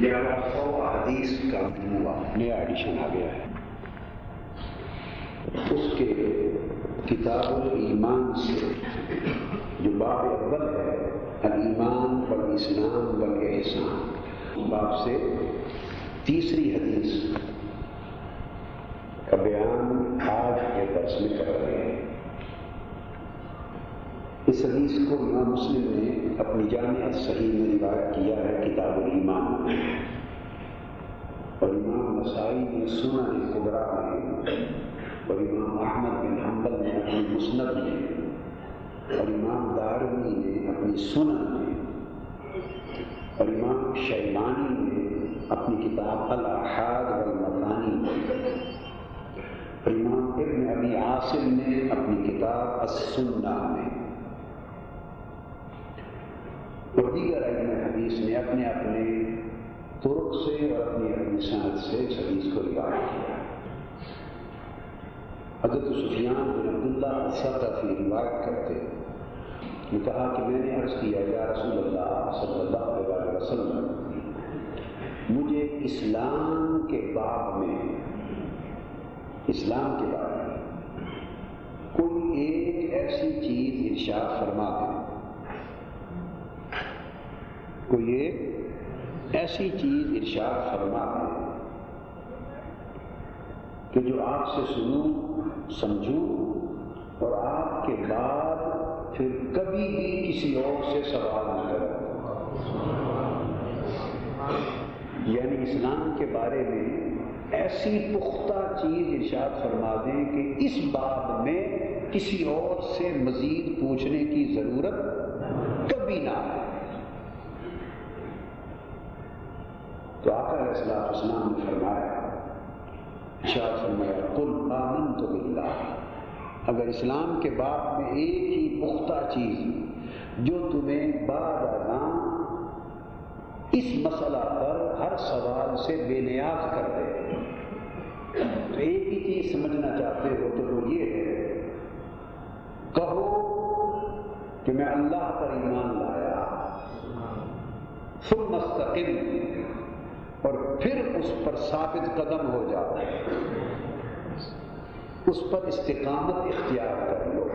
حدیث کا مجموعہ نیا ایڈیشن آ گیا ہے. اس کے کتاب الایمان سے جو باب اول ہے الایمان والاسلام والاحسان، باب سے تیسری حدیث کا بیان آج کے درس میں کر رہے ہیں. اس حدیث کو امام مسلم نے اپنی جامع صحیح میں روایت کیا ہے کتاب الایمان میں، اور امام نسائی نے سنن کبریٰ میں، اور امام احمد بن حنبل نے اپنی مسند میں، اور امام دارمی نے اپنی سنن میں، اور امام شیبانی نے اپنی کتاب الاحاد والمغانی میں، اور امام ابن ابی عاصم نے اپنی کتاب السنہ میں، اور دیگر ائمہ حدیث نے اپنے اپنے طرق سے اور اپنی اپنی سند سے اس حدیث کو روایت کیا. حضرت سفیان بن عبداللہ الثقفی روایت کرتے نے کہا کہ میں نے عرض کیا یا رسول اللہ صلی اللہ علیہ وسلم، مجھے اسلام کے باب میں کوئی ایک ایسی چیز ارشاد فرما دیں، کوئی ایک ایسی چیز ارشاد فرما دیں کہ جو آپ سے سنوں سمجھوں اور آپ کے بعد پھر کبھی بھی کسی اور سے سوال نہ کروں. یعنی اسلام کے بارے میں ایسی پختہ چیز ارشاد فرما دیں کہ اس باب میں کسی اور سے مزید پوچھنے کی ضرورت کبھی نہ آئے. تو آقا علیہ السلام نے فرمایا، ارشاد فرمایا قل آمنت باللہ، اگر اسلام کے باب میں ایک ہی پختہ چیز جو تمہیں بعد ازاں اس مسئلہ پر ہر سوال سے بے نیاز کر دے، تو ایک ہی چیز سمجھنا چاہتے ہو تو وہ یہ ہے، کہو کہ میں اللہ پر ایمان لایا، ثم استقم، اور پھر اس پر ثابت قدم ہو جاؤ، اس پر استقامت اختیار کر لو،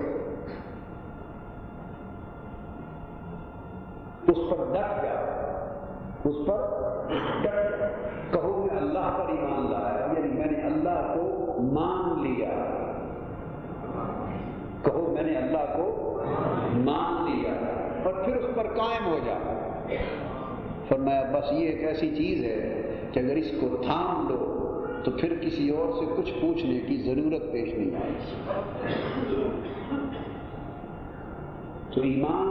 اس پر ڈٹ جاؤ، اس پر ڈٹ جاؤ. کہو میں اللہ پر ایمان لایا، یعنی میں نے اللہ کو مان لیا، کہو میں نے اللہ کو مان لیا، اور پھر اس پر قائم ہو جاؤ. فرمایا بس یہ ایک ایسی چیز ہے کہ اگر اس کو تھام لو تو پھر کسی اور سے کچھ پوچھنے کی ضرورت پیش نہیں آئے گی. تو ایمان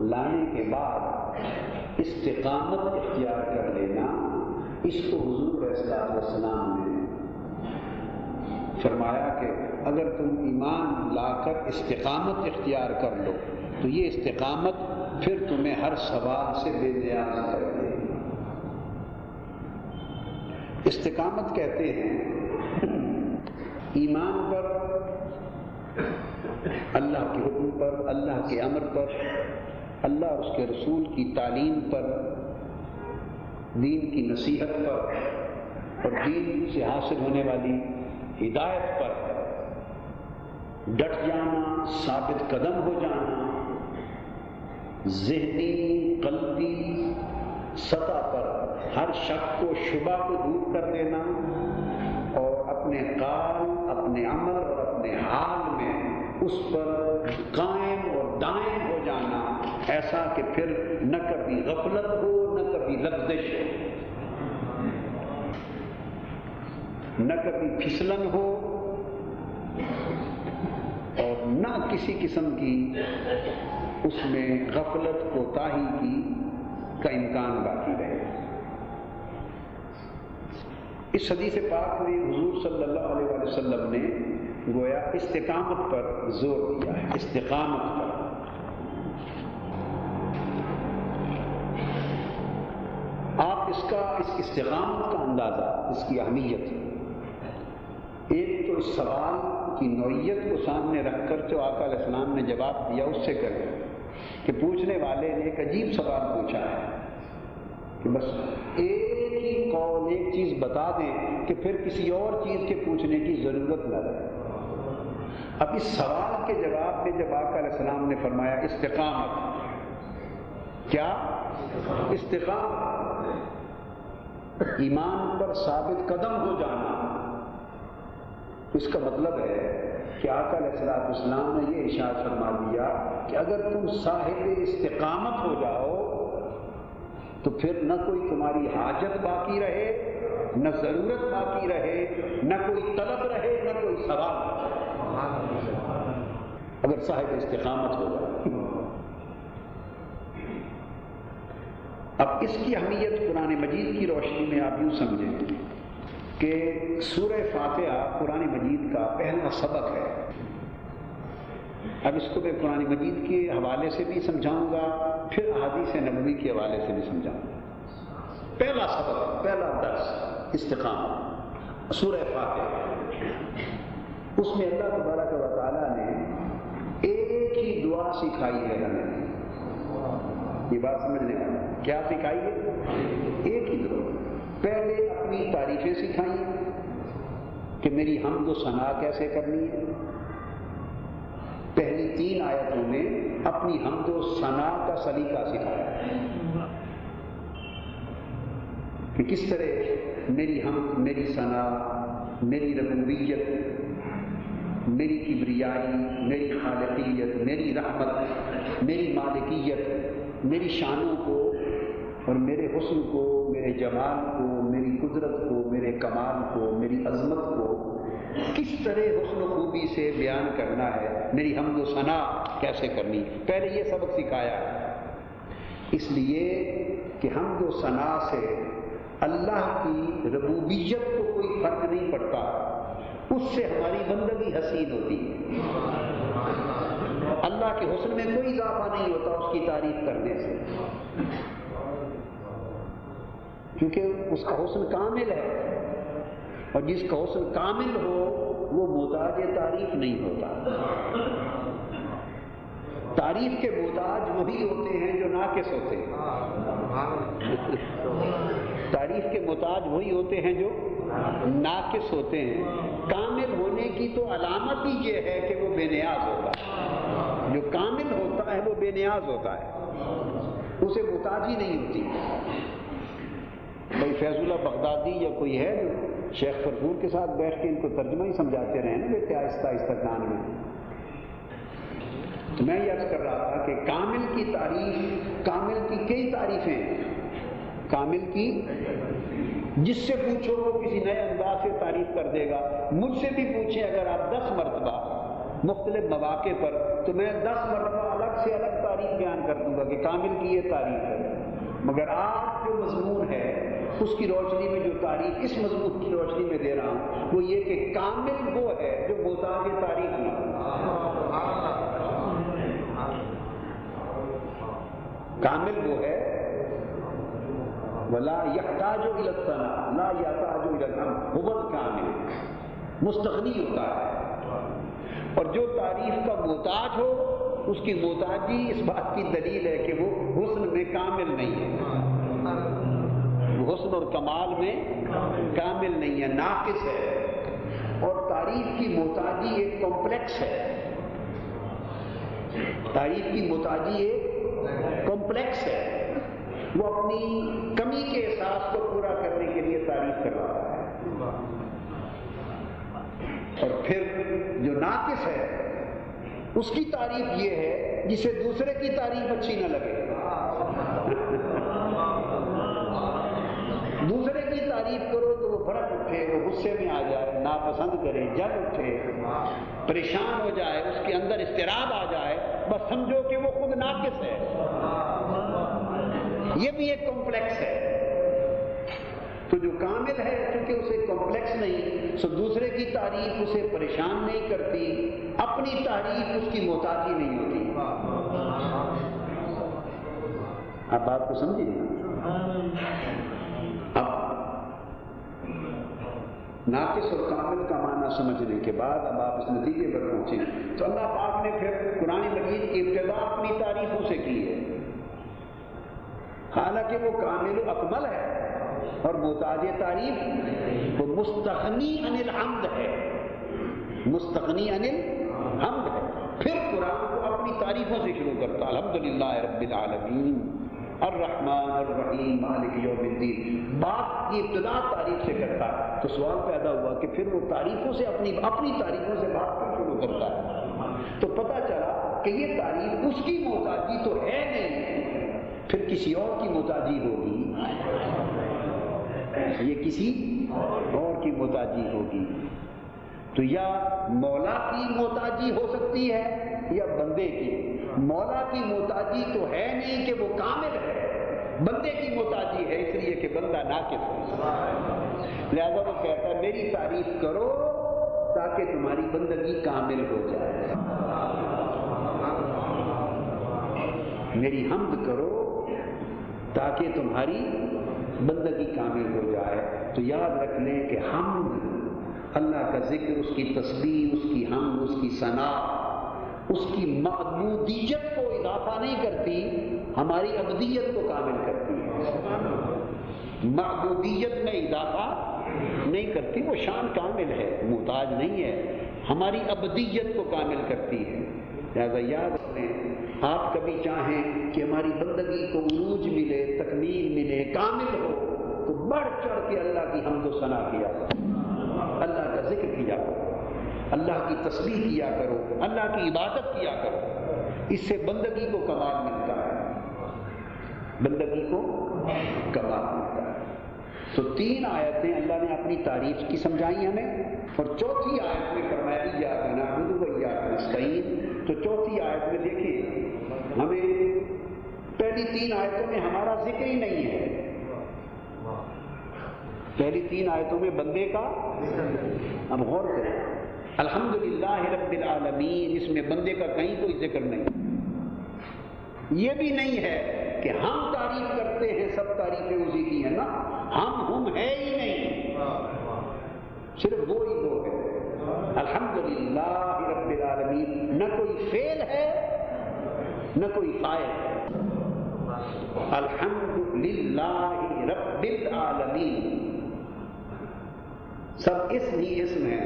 لانے کے بعد استقامت اختیار کر لینا، اس کو حضور علیہ السلام نے فرمایا کہ اگر تم ایمان لا کر استقامت اختیار کر لو تو یہ استقامت پھر تمہیں ہر سوال سے بے نیاز کر دے. استقامت کہتے ہیں ایمان پر، اللہ کے حکم پر، اللہ کے امر پر، اللہ اور اس کے رسول کی تعلیم پر، دین کی نصیحت پر، اور دین سے حاصل ہونے والی ہدایت پر ڈٹ جانا، ثابت قدم ہو جانا، ذہنی قلبی سطح پر ہر شک کو شبہ کو دور کر دینا، اور اپنے قول، اپنے عمل اور اپنے حال میں اس پر قائم اور دائم ہو جانا، ایسا کہ پھر نہ کبھی غفلت ہو، نہ کبھی لغزش ہو، نہ کبھی پھسلن ہو، اور نہ کسی قسم کی اس میں غفلت کوتاہی کا امکان باقی رہے. اس حدیث پاک میں حضور صلی اللہ علیہ وسلم نے گویا استقامت پر زور دیا ہے، استقامت پر. آپ اس استقامت کا اندازہ، اس کی اہمیت، ایک تو اس سوال کی نوعیت کو سامنے رکھ کر جو آقا علیہ السلام نے جواب دیا اس سے کریں کہ پوچھنے والے نے ایک عجیب سوال پوچھا ہے کہ بس ایک بتا دیں کہ پھر کسی اور چیز کے پوچھنے کی ضرورت نہ رہے۔ اب اس سوال کے جواب میں جب آقا علیہ السلام نے فرمایا استقامت، کیا استقامت، ایمان پر ثابت قدم ہو جانا، اس کا مطلب ہے کہ آقا علیہ السلام نے یہ ارشاد فرما دیا کہ اگر تم صاحب استقامت ہو جاؤ تو پھر نہ کوئی تمہاری حاجت باقی رہے، نہ ضرورت باقی رہے، نہ کوئی طلب رہے، نہ کوئی سوال رہے، اگر صاحب استقامت ہو جائے۔ اب اس کی اہمیت قرآن مجید کی روشنی میں آپ یوں سمجھیں کہ سورہ فاتحہ قرآن مجید کا پہلا سبق ہے۔ اب اس کو میں قرآن مجید کے حوالے سے بھی سمجھاؤں گا، پھر احادیث نبوی کے حوالے سے بھی سمجھاؤں گا۔ پہلا سبق، پہلا درس استقامت، سورہ فاتحہ۔ اس میں اللہ تبارک و تعالیٰ نے ایک ہی دعا سکھائی ہے ہمیں، یہ بات سمجھنے والا، کیا سکھائی ہے؟ ایک ہی دعا۔ پہلے اپنی تعریفیں سکھائیں کہ میری حمد و ثنا کیسے کرنی ہے۔ پہلی 3 آیتوں میں اپنی حمد و ثنا کا سلیقہ سکھایا کہ کس طرح میری حمد، میری ثنا، میری ربوبیت، میری کبریائی، میری خالقیت، میری رحمت، میری مالکیت، میری شانوں کو اور میرے حسن کو، میرے جمال کو، میری قدرت کو، میرے کمال کو، میری عظمت کو کس طرح حسن و خوبی سے بیان کرنا ہے، میری حمد و ثنا کیسے کرنی، پہلے یہ سبق سکھایا ہے۔ اس لیے کہ حمد و ثنا سے اللہ کی ربوبیت کو کوئی فرق نہیں پڑتا، اس سے ہماری بندگی حسین ہوتی ہے۔ اللہ کے حسن میں کوئی اضافہ نہیں ہوتا اس کی تعریف کرنے سے، کیونکہ اس کا حسن کامل ہے، اور جس کا حسن کامل ہو وہ محتاج تعریف نہیں ہوتا۔ تعریف کے محتاج وہی ہوتے ہیں جو ناقص ہوتے ہیں، تعریف کے محتاج وہی ہوتے ہیں جو ناقص ہوتے ہیں۔ کامل ہونے کی تو علامت ہی یہ ہے کہ وہ بے نیاز ہوتا ہے، جو کامل ہوتا ہے وہ بے نیاز ہوتا ہے، اسے محتاجی نہیں ہوتی۔ بھائی فیض اللہ بغدادی یا کوئی ہے جو شیخ فرفور کے ساتھ بیٹھ کے ان کو ترجمہ ہی سمجھاتے رہے نا بیٹے آہستہ آہستہ کان میں، تو میں یہ عرض کر رہا تھا کہ کامل کی تعریف، کامل کی کئی تعریفیں ہیں، کامل کی جس سے پوچھو وہ کسی نئے انداز سے تعریف کر دے گا۔ مجھ سے بھی پوچھیں اگر آپ 10 مرتبہ مختلف مواقع پر، تو میں 10 مرتبہ الگ سے الگ تعریف بیان کر دوں گا کہ کامل کی یہ تعریف ہے، مگر آپ جو مضمون ہے اس کی روشنی میں جو تعریف اس مضمون کی روشنی میں دے رہا ہوں وہ یہ کہ کامل وہ ہے جو محتاج تعریف نہیں۔ کامل وہ ہے وَلَا يَحْتَاجُ إِلَى الثَّنَاءِ لَا يَحْتَاجُ إِلَى الْحَمْدِ هُوَ الْكَامِلُ، مستغنی ہوتا ہے، اور جو تعریف کا محتاج ہو اس کی محتاجی اس بات کی دلیل ہے کہ وہ حسن میں کامل نہیں ہے، وہ حسن اور کمال میں کامل نہیں ہے، ناقص ہے۔ اور تعریف کی محتاجی ایک کمپلیکس ہے، تعریف کی محتاجی ایک کمپلیکس ہے، وہ اپنی کمی کے احساس کو پورا کرنے کے لیے تعریف کر رہا ہے۔ اور پھر جو ناقص ہے اس کی تعریف یہ ہے جسے دوسرے کی تعریف اچھی نہ لگے، دوسرے کی تعریف کرو تو وہ بھڑک اٹھے، وہ غصے میں آ جائے، ناپسند کرے، جل اٹھے، پریشان ہو جائے، اس کے اندر اضطراب آ جائے، بس سمجھو کہ وہ خود ناقص ہے۔ یہ بھی ایک کمپلیکس ہے۔ تو جو کامل ہے کیونکہ اسے کمپلیکس نہیں، سو دوسرے کی تعریف اسے پریشان نہیں کرتی، اپنی تعریف اس کی محتاجی نہیں ہوتی۔ آپ بات کو سمجھیے۔ اب ناقص اور کامل کا معنی سمجھنے کے بعد اب آپ اس نتیجے پر پہنچیں تو اللہ پاک نے پھر قرآن مجید کی ابتدا اپنی تعریفوں سے کی ہے، حالانکہ وہ کامل و اکمل ہے، اور محتاج تعریف وہ مستغنی عن الحمد ہے، مستغنی عن الحمد ہے۔ پھر قرآن کو اپنی تعریفوں سے شروع کرتا، الحمدللہ رب العالمین الرحمن الرحیم مالک یوم الدین، بات کی ابتدا تعریف سے کرتا ہے۔ تو سوال پیدا ہوا کہ پھر وہ تعریفوں سے اپنی تعریفوں سے بات کر شروع کرتا ہے؟ تو پتہ چلا کہ یہ تعریف اس کی محتاجی تو ہے نہیں، پھر کسی اور کی محتاجی ہوگی، یہ کسی اور کی محتاجی ہوگی۔ تو یا مولا کی محتاجی ہو سکتی ہے یا بندے کی۔ مولا کی محتاجی تو ہے نہیں کہ وہ کامل ہے، بندے کی محتاجی ہے اس لیے کہ بندہ ناقص ہے، لہذا وہ کہتا ہے میری تعریف کرو تاکہ تمہاری بندگی کامل ہو جائے، میری حمد کرو تاکہ تمہاری بندگی کامل ہو جائے۔ تو یاد رکھ لیں کہ حمد، اللہ کا ذکر، اس کی تسبیح، اس کی حمد، اس کی ثنا، اس کی معبودیت کو اضافہ نہیں کرتی، ہماری عبدیت کو کامل کرتی ہے۔ معبودیت میں اضافہ نہیں کرتی، وہ شان کامل ہے، محتاج نہیں ہے، ہماری عبدیت کو کامل کرتی ہے۔ لہذا یاد رکھیں، آپ کبھی چاہیں کہ ہماری بندگی کو عروج ملے، تکمیل ملے، کامل ہو، تو بڑھ چڑھ کے اللہ کی حمد و ثنا کیا کرو، اللہ کا ذکر کیا کرو، اللہ کی تسبیح کیا کرو، اللہ کی عبادت کیا کرو، اس سے بندگی کو کمال ملتا ہے، بندگی کو کمال ملتا ہے۔ تو 3 آیتیں اللہ نے اپنی تعریف کی سمجھائی ہمیں، اور چوتھی آیت میں فرمایا ایاک نعبد و ایاک نستعین۔ تو چوتھی آیت میں دیکھیں، ہمیں پہلی 3 آیتوں میں ہمارا ذکر ہی نہیں ہے، پہلی 3 آیتوں میں بندے کا، اب غور کریں، الحمدللہ رب العالمین، اس میں بندے کا کہیں کوئی ذکر نہیں۔ یہ بھی نہیں ہے کہ ہم تعریف کرتے ہیں، سب تعریفیں اسی کی ہیں نا، ہم ہے ہی نہیں، صرف وہ ہی وہ ہے۔ الحمدللہ رب العالمین، نہ کوئی فعل ہے نہ کوئی فاعل ہے، الحمدللہ رب العالمین، سب اسم ہی اسم ہے،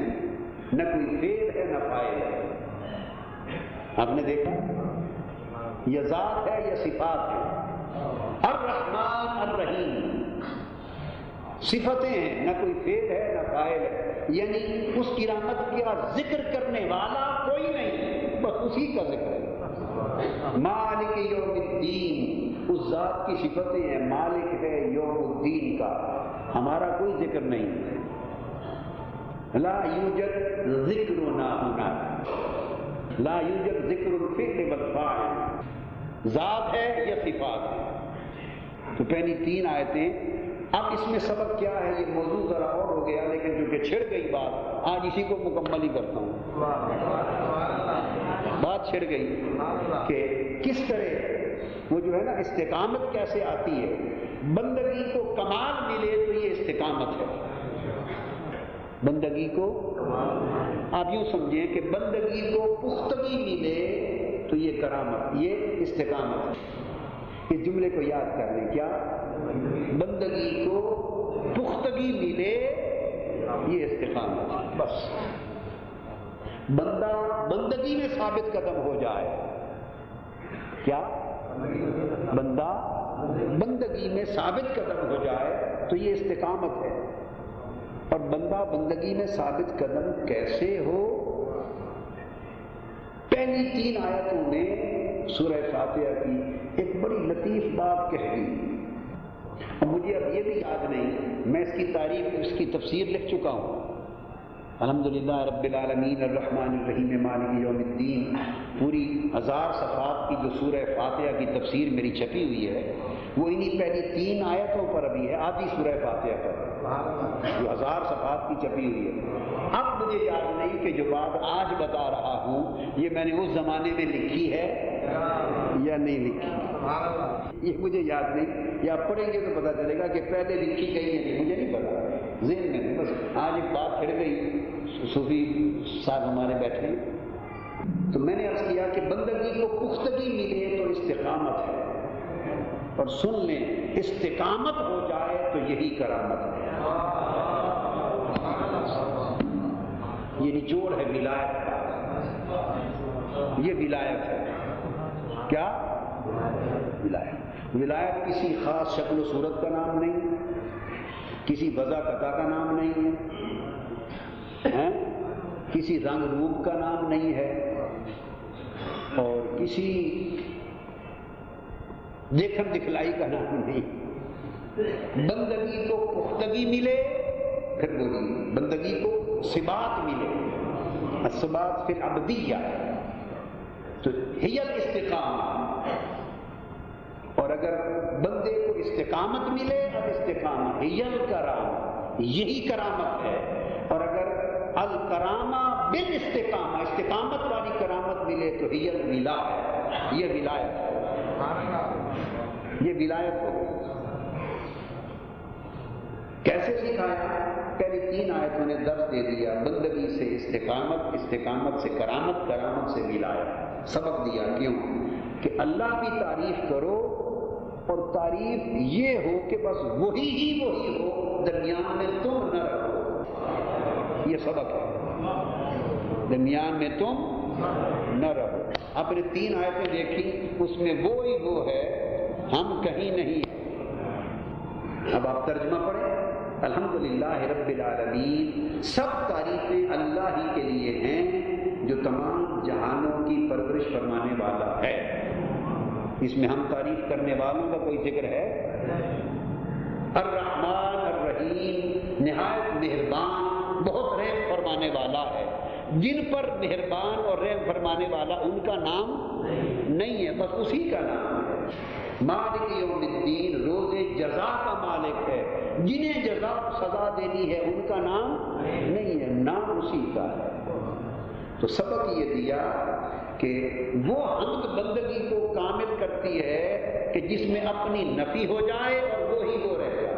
نہ کوئی فعل ہے نہ فاعل ہے۔ آپ نے دیکھا یہ ذات ہے یا صفات ہے، الرحمن الرحیم، صفتیں ہیں، نہ کوئی فعل ہے نہ فاعل ہے، یعنی اس کی رحمت کا ذکر کرنے والا کوئی نہیں، بس اسی کا ذکر ہے۔ مالک یوم الدین، اس ذات کی صفتیں ہیں، مالک ہے یوم الدین کا، ہمارا کوئی ذکر نہیں۔ لا یوجد ذکرنا ہونا، لا یوجد ذکر الفعل والفاعل، ذات ہے یا صفات ہے۔ تو پہلی 3 آیتیں۔ اب اس میں سبق کیا ہے، یہ موضوع ذرا اور ہو گیا، لیکن چونکہ چھڑ گئی بات، آج اسی کو مکمل ہی کرتا ہوں۔ بات چھڑ گئی کہ کس طرح وہ جو ہے نا استقامت کیسے آتی ہے، بندگی کو کمال ملے تو یہ استقامت ہے، بندگی کو آپ یوں سمجھیں کہ بندگی کو پختگی ملے تو یہ کرامت، یہ استقامت ہے۔ اس جملے کو یاد کر لیں، کیا؟ بندگی کو پختگی ملے یہ استقامت ہے، بس بندہ بندگی میں ثابت قدم ہو جائے، کیا؟ بندہ بندگی میں ثابت قدم ہو جائے تو یہ استقامت ہے۔ اور بندہ بندگی میں ثابت قدم کیسے ہو؟ پہلی 3 آیتوں نے سورہ فاتحہ کی ایک بڑی لطیف بات کہہ دی، اور مجھے اب یہ بھی یاد نہیں، میں اس کی تعریف، اس کی تفسیر لکھ چکا ہوں، الحمدللہ رب العالمین الرحمن الرحیم مالک یوم الدین، پوری 1000 صفحات کی جو سورہ فاتحہ کی تفسیر میری چھپی ہوئی ہے، وہ انہی پہلی 3 آیتوں پر ابھی ہے، آدھی سورہ فاتحہ پر جو 1000 صفحات کی چھپی ہوئی ہے۔ اب مجھے یاد نہیں کہ جو بات آج بتا رہا ہوں یہ میں نے اس زمانے میں لکھی ہے یا نہیں لکھی، یہ مجھے یاد نہیں، یا پڑھیں گے تو پتہ چلے گا کہ پہلے لکھی گئی ہے کہ مجھے نہیں پتا، ذہن میں نہیں، بس آج ایک بات چھڑ گئی، صوفی صاحب ہمارے بیٹھے، تو میں نے عرض کیا کہ بندگی کو پختگی ملے تو استقامت ہے، اور سن لیں استقامت ہو جائے تو یہی کرامت ہے. یہ نچوڑ ہے ولایت کا. یہ ولایت ہے. کیا ولایت؟ ولایت کسی خاص شکل و صورت کا نام نہیں، کسی وضع قطع کا نام نہیں ہے، کسی رنگ روپ کا نام نہیں ہے، اور کسی دیکھن دکھلائی کا نام نہیں. بندگی کو پختگی ملے، پھر بولی بندگی کو ثبات ملے. الثبات فی العبدیہ تو ہی الاستقامت. اور اگر بندے کو استقامت ملے، اب استقامت ہی الکرامہ، یہی کرامت ہے. اور اگر الکرامہ بالاستقامہ، استقامت والی کرامت ملے تو ہی الولایہ، یہ ولایت ہے. یہ ولایت ہو. کیسے سکھایا؟ پہلی 3 آیتوں نے درس دے دیا. بندگی سے استقامت، استقامت سے کرامت، کرامت سے ولایت. سبق دیا. کیوں؟ کہ اللہ کی تعریف کرو اور تعریف یہ ہو کہ بس وہی ہو، درمیان میں تم نہ رہو. یہ سبق ہے. درمیان میں تم نہ رہو. آپ نے 3 آیتیں دیکھی، اس میں وہی وہ ہے، ہم کہیں نہیں. اب آپ ترجمہ پڑھیں. الحمدللہ رب العالمین، سب تعریفیں اللہ ہی کے لیے ہیں جو تمام جہانوں کی پرورش فرمانے والا ہے. اس میں ہم تعریف کرنے والوں کا کوئی ذکر ہے؟ الرحمن الرحیم، نہایت مہربان، بہت رحم فرمانے والا ہے. جن پر مہربان اور رحم فرمانے والا ان کا نام نہیں ہے، بس اسی کا نام ہے. مالک یوم الدین، روز جزا کا مالک ہے. جنہیں جزا سزا دینی ہے ان کا نام نہیں ہے، نام اسی کا ہے. تو سبق یہ دیا کہ وہ حمد بندگی کو کامل کرتی ہے کہ جس میں اپنی نفی ہو جائے اور وہی وہ رہ جائے.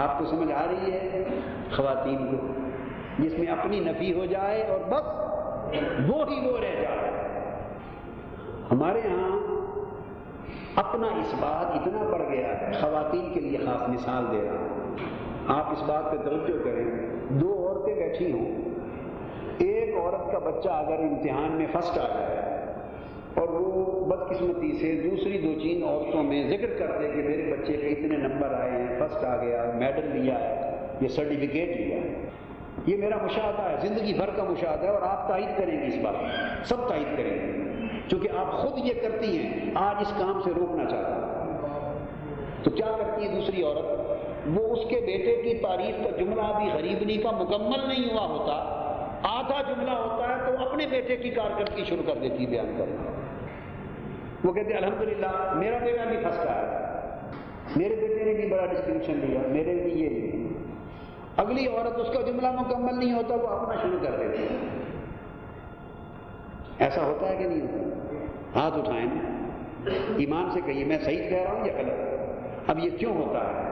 آپ کو سمجھ آ رہی ہے خواتین کو؟ جس میں اپنی نفی ہو جائے اور بس وہی وہ رہ جائے. ہمارے ہاں اپنا اس بات اتنا بڑھ گیا ہے. خواتین کے لیے خاص مثال دے رہا ہوں، آپ اس بات پہ توجہ کریں. 2 عورتیں بیٹھی ہوں، ایک عورت کا بچہ اگر امتحان میں فرسٹ آ جائے اور وہ بدقسمتی سے دوسری 2-3 عورتوں میں ذکر کر دے کہ میرے بچے کے اتنے نمبر آئے ہیں، فرسٹ آ گیا، میڈل لیا ہے، یہ سرٹیفکیٹ لیا ہے. یہ میرا مشاہدہ ہے، زندگی بھر کا مشاہدہ ہے، اور آپ تائید کریں گے اس بات، سب تائید کریں گے، چونکہ آپ خود یہ کرتی ہیں. آج اس کام سے روکنا چاہتا ہوں. تو کیا کرتی ہے دوسری عورت؟ وہ اس کے بیٹے کی تعریف کا جملہ بھی غریبنی کا مکمل نہیں ہوا ہوتا، آدھا جملہ ہوتا ہے، تو اپنے بیٹے کی کارکردگی شروع کر دیتی بیان کرنا. وہ کہتے ہیں الحمدللہ میرا بیٹا بھی فرسٹ آیا، میرے بیٹے نے بھی بڑا ڈسٹنکشن لیا، میرے بھی یہ نہیں. اگلی عورت اس کا جملہ مکمل نہیں ہوتا، وہ اپنا شروع کر دیتی ہے. ایسا ہوتا ہے کہ نہیں ہوتا؟ ہاتھ اٹھائیں، ایمان سے کہیے میں صحیح کہہ رہا ہوں یا غلط؟ اب یہ کیوں ہوتا ہے؟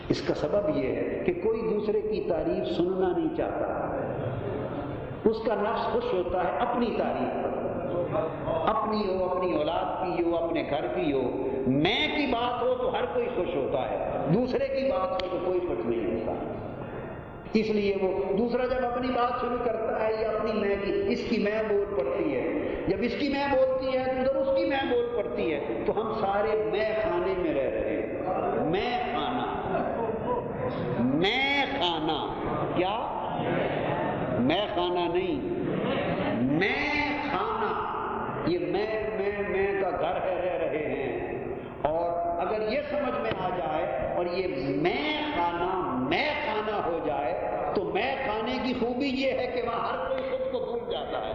اس کا سبب یہ ہے کہ کوئی دوسرے کی تعریف سننا نہیں چاہتا. اس کا نفس خوش ہوتا ہے اپنی تعریف پر، اپنی ہو، اپنی اولاد کی ہو، اپنے گھر کی ہو. میں کی بات ہو تو ہر کوئی خوش ہوتا ہے، دوسرے کی بات ہو تو کوئی خوش نہیں ہوتا. اس لیے وہ دوسرا جب اپنی بات شروع کرتا ہے یا اپنی میں کی، اس کی میں بول پڑتی ہے، جب اس کی میں بولتی ہے تو ادھر اس کی میں بول پڑتی ہے، تو ہم سارے میں خانے میں رہ رہے ہیں. میں خانہ، میں خانہ، کیا میں خانہ نہیں، میں خانہ. یہ میں کا گھر ہے، رہ رہے ہیں. اور اگر یہ سمجھ میں آ جائے اور یہ میں خانہ ہو جائے تو میں خانے کی خوبی یہ ہے کہ وہاں ہر کوئی خود کو بھول جاتا ہے.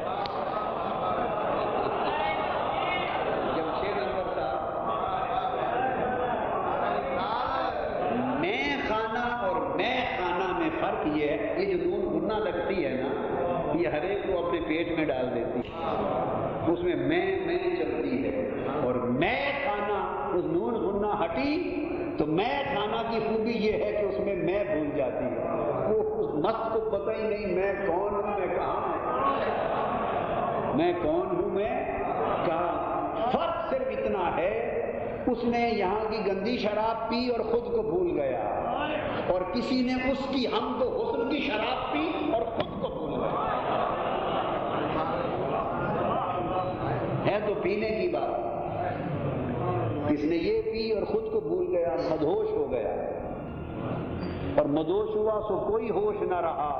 جمشید انور صاحب، میں خانہ اور میں خانہ میں فرق یہ ہے، یہ جو نون غنہ لگتی ہے نا، یہ ہر ایک کو اپنے پیٹ میں ڈال دیتی ہے. اس میں چلتی ہے. اور میں خانہ، اس نون غنہ ہٹی تو میں خانہ کی خوبی یہ ہے کہ اس میں میں بھول جاتی ہے. وہ اس مست کو پتہ ہی نہیں میں کون ہوں، میں کہاں ہوں، میں کون ہوں، میں کہاں. فرق صرف اتنا ہے، اس نے یہاں کی گندی شراب پی اور خود کو بھول گیا، اور کسی نے اس کی حمد و حسن کی شراب پی اور خود کو بھول گیا۔ ہے تو پینے کی بات، کس نے یہ پی اور خود کو بھول گیا، مدہوش ہو گیا، اور مدہوش ہوا سو کوئی ہوش نہ رہا،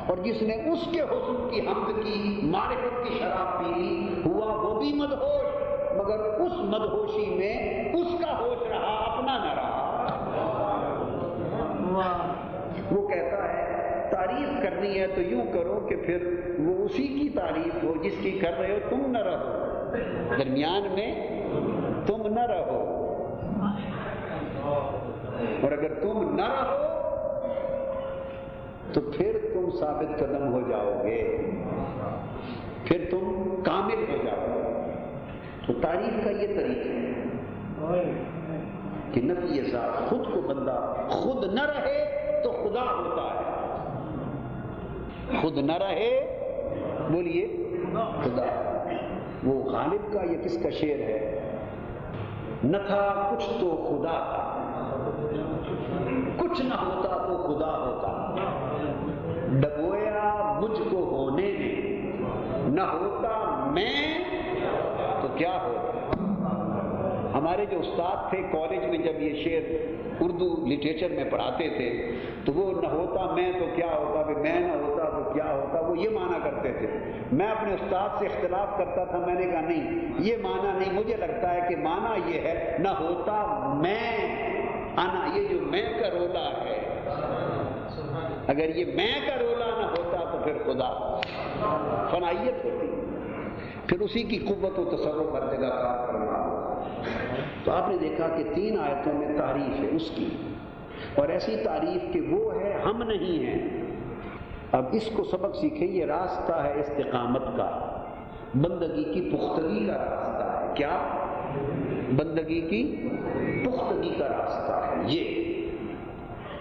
اور جس نے اس کے حسن کی حمد کی، معرفت کی شراب پی، ہوا وہ بھی مدہوش، مگر اس مدہوشی میں اس کا ہوش رہا، اپنا نہ رہا۔ وہ کہتا ہے تعریف کرنی ہے تو یوں کرو کہ پھر وہ اسی کی تعریف ہو جس کی کر رہے ہو، تم نہ رہو، درمیان میں تم نہ رہو، اور اگر تم نہ رہو تو پھر تم ثابت قدم ہو جاؤ گے، پھر تم کامل ہو جاؤ گے۔ تو تعریف کا یہ طریقہ ہے کہ نفی ذات، خود کو بندہ خود نہ رہے تو خدا ہوتا ہے، خود نہ رہے بولیے خدا۔ وہ غالب کا یہ کس کا شعر ہے؟ نہ تھا کچھ تو خدا تھا، کچھ نہ ہوتا تو خدا ہوتا، ڈبویا مجھ کو ہونے میں، نہ ہوتا میں تو کیا ہوتا۔ ہمارے جو استاد تھے کالج میں جب یہ شعر اردو لٹریچر میں پڑھاتے تھے تو وہ نہ ہوتا میں تو کیا ہوتا، میں نہ ہوتا تو کیا ہوتا، وہ یہ معنی کرتے تھے۔ میں اپنے استاد سے اختلاف کرتا تھا، میں نے کہا نہیں یہ معنی نہیں، مجھے لگتا ہے کہ معنی یہ ہے نہ ہوتا میں انا، یہ جو میں کا رولا ہے، اگر یہ میں کا رولا نہ ہوتا تو پھر خدا فنائیت ہوتی، پھر اسی کی قوت و تصرف ہر جگہ کار کرنا۔ تو آپ نے دیکھا کہ 3 آیتوں میں تعریف ہے اس کی، اور ایسی تعریف کہ وہ ہے ہم نہیں ہیں۔ اب اس کو سبق سیکھیں، یہ راستہ ہے استقامت کا، بندگی کی پختگی کا راستہ ہے۔ کیا؟ بندگی کی پختگی کا راستہ ہے یہ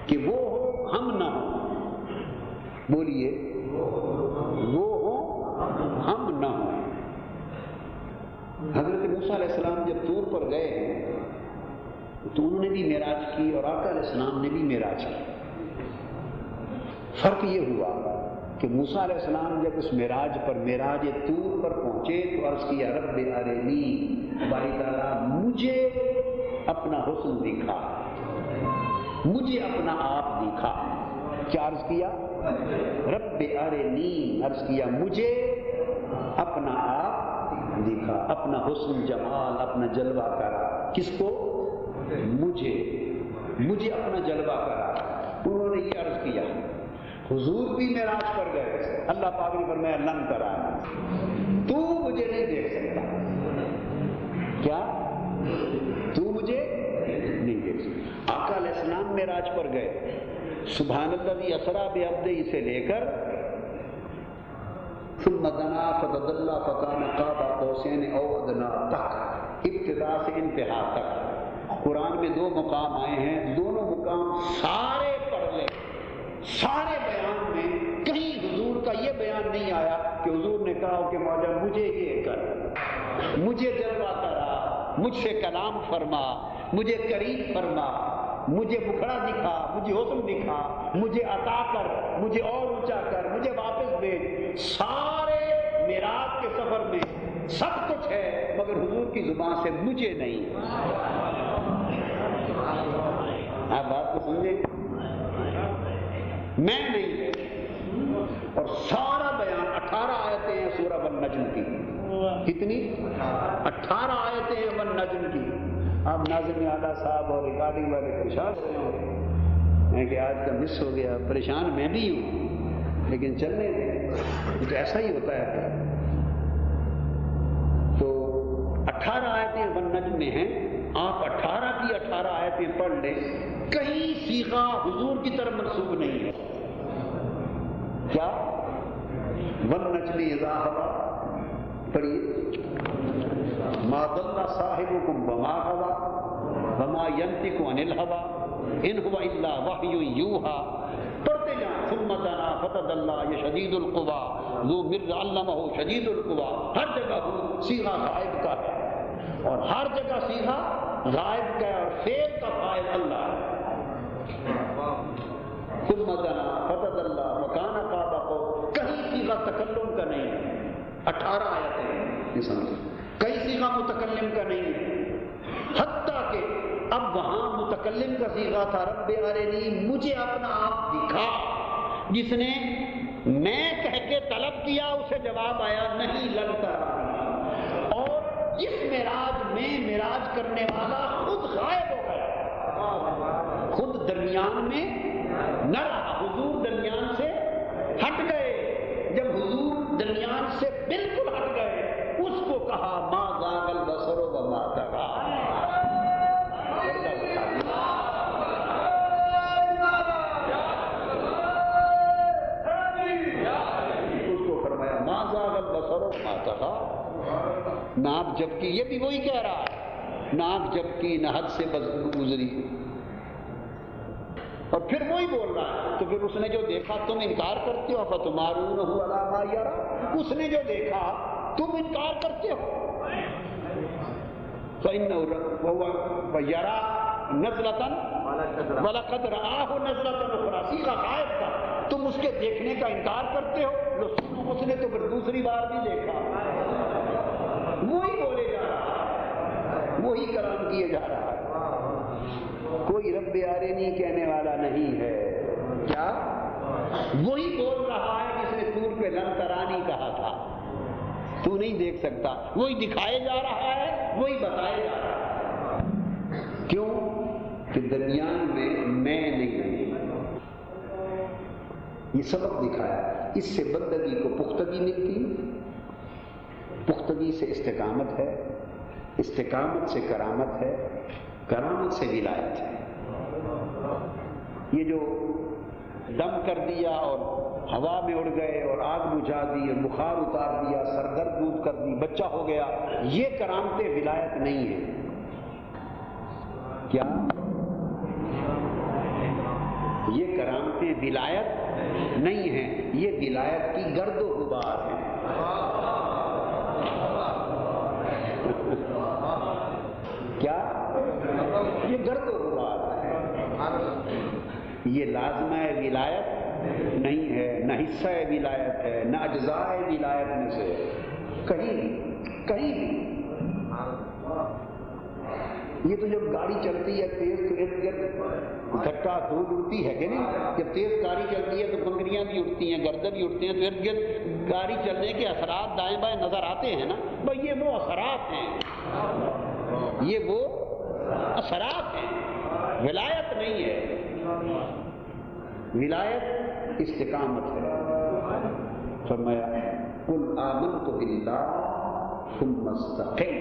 کہ وہ ہو ہم نہ ہو، بولیے وہ ہو ہم نہ ہو۔ حضرت موسیٰ علیہ السلام جب طور پر گئے ہیں تو انہوں نے بھی معراج کی اور آقا علیہ السلام نے بھی معراج کی۔ فرق یہ ہوا کہ موسیٰ علیہ السلام جب اس معراج پر، معراج طور پر پہنچے تو عرض کیا رب ارنی، باری تعالیٰ مجھے اپنا حسن دکھا، مجھے اپنا آپ دکھا۔ کیا عرض کیا؟ رب ارنی، عرض کیا مجھے اپنا آپ دکھا، اپنا حسن جمال، اپنا جلوہ کرا۔ کس کو؟ مجھے اپنا جلوہ کرا۔ انہوں نے یہ عرض کیا، حضور بھی معراج پر گئے، اللہ پاک نے فرمایا لن ترانی، تو مجھے نہیں دیکھ سکتا۔ کیا؟ تو مجھے نہیں دیکھ سکتا۔ آقا علیہ السلام معراج پر گئے، سبحان الذی اسری بعبدہ سے لے کر ثم دنا فتدلی فکان قاب قوسین او ادنی تک، ابتدا سے انتہا تک قرآن میں 2 مقام آئے ہیں، دونوں مقام سارے پڑھ لیں، سارے بیان میں کہیں حضور کا یہ بیان نہیں آیا کہ حضور نے کہا کہ مولا مجھے یہ کر، مجھے جلوہ کرا، مجھ سے کلام فرما، مجھے قریب فرما، مجھے مکھڑا دکھا، مجھے حسن دکھا، مجھے عطا کر، مجھے اور اونچا کر، مجھے واپس بھیج۔ سارے معراج کے سفر میں سب کچھ ہے مگر حضور کی زبان سے مجھے نہیں۔ آپ بات کو سمجھیں، میں نہیں، اور سارا بیان 18 آیتیں ہیں سورہ والنجم کی۔ کتنی؟ 18 آیتیں ہیں والنجم کی۔ اب ناظم اعلیٰ صاحب اور ریکارڈنگ والے پریشان ہو رہے ہیں کہ آج کا مس ہو گیا، پریشان میں بھی ہوں، لیکن چلنے دیں، تو ایسا ہی ہوتا ہے۔ تو 18 آیتیں والنجم میں ہیں، آپ 18 کی 18 آیتیں پڑھ لیں، کہیں صیغہ حضور کی طرف منسوب نہیں ہے۔ کیا؟ والنجم اذا ہوا، پڑھیے، ما ضل صاحبکم وما غوی وما ینطق عن الہوی ان هو الا وحی یوحی، پڑھتے جائیں۔ ثم دنا فتدلی، یہ شدید القوی ذو مرۃ علمہ شدید القوی، ہر جگہ صیغہ غائب کا ہے، اور ہر جگہ صیغہ غائب کا اور فعل کا فاعل اللہ ہے۔ ثم دنا فتدلى وكان قاب قوس، کہیں صیغہ تکلم کا نہیں ہے۔ 18 آیتیں یہ سمجھیں، کئی صیغہ متکلم کا نہیں ہے، حتیٰ کہ اب وہاں متکلم کا صیغہ تھا رب ارنی، مجھے اپنا آپ دکھا۔ جس نے میں کہہ کے طلب کیا اسے جواب آیا نہیں لگتا رہا، اور اس معراج میں معراج کرنے والا خود غائب ہو گیا، خود درمیان میں نہ رہا، حضور درمیان سے ہٹ گئے۔ جب حضور درمیان سے بالکل ہٹ گئے، اس کو کہا ما زاغ البصر وما طغى، اس کو فرمایا ما زاغ البصر وما طغى، ناک جب کی، یہ بھی وہی کہہ رہا ہے، ناک جب کی نہ حد سے گزری، اور پھر وہی بول رہا ہے۔ تو پھر اس نے جو دیکھا تم انکار کرتے ہو، فتمارونہ علی ما یری، اس نے جو دیکھا تم انکار کرتے ہو، فإنہ وهو یری نزلۃ ولقد رآہ نزلۃ اخری، صیغہ غائب تھا، تم اس کے دیکھنے کا انکار کرتے ہو، اس نے تو پھر دوسری بار بھی دیکھا، وہی بولے جا رہا ہے، وہی کلام کیے جا رہا ہے، کوئی رب ارنی کہنے والا نہیں ہے، کیا وہی بول رہا ہے جس نے طور پہ لن ترانی کہا تھا، تو نہیں دیکھ سکتا، وہی دکھائے جا رہا ہے، وہی بتائے جا رہا ہے۔ کیوں کہ درمیان میں نہیں ہوں، یہ سبق دکھایا، اس سے بندگی کو پختگی ملتی، پختگی سے استقامت ہے، استقامت سے کرامت ہے، کرامت سے ولایت ہے۔ یہ جو دم کر دیا اور ہوا میں اڑ گئے اور آگ بجھا دی اور بخار اتار دیا، سردرد دور کر دی، بچہ ہو گیا، یہ کرامت ولایت نہیں ہے۔ کیا یہ کرامت ولایت نہیں ہے، یہ ولایت کی گرد و غبار ہے۔ کیا یہ گرد و غبار ہے، یہ لازمہ ولایت نہیں ہے، نہ حصہ ولایت ہے، نہ اجزاء ولایت میں سے کہیں بھی۔ یہ تو جب گاڑی چلتی ہے تیز تو ارد گرد دھکا دھول اڑتی ہے کہ نہیں، جب تیز گاڑی چلتی ہے تو پنکھڑیاں بھی اڑتی ہیں، گردے بھی اڑتے ہیں، تو ارد گرد گاڑی چلنے کے اثرات دائیں بائیں نظر آتے ہیں نا، بھائی یہ وہ اثرات ہیں، یہ وہ اثرات ہیں، ولایت نہیں ہے۔ ولایت استقامت ہے۔ فرمایا قل آمنت باللہ ثم استقم،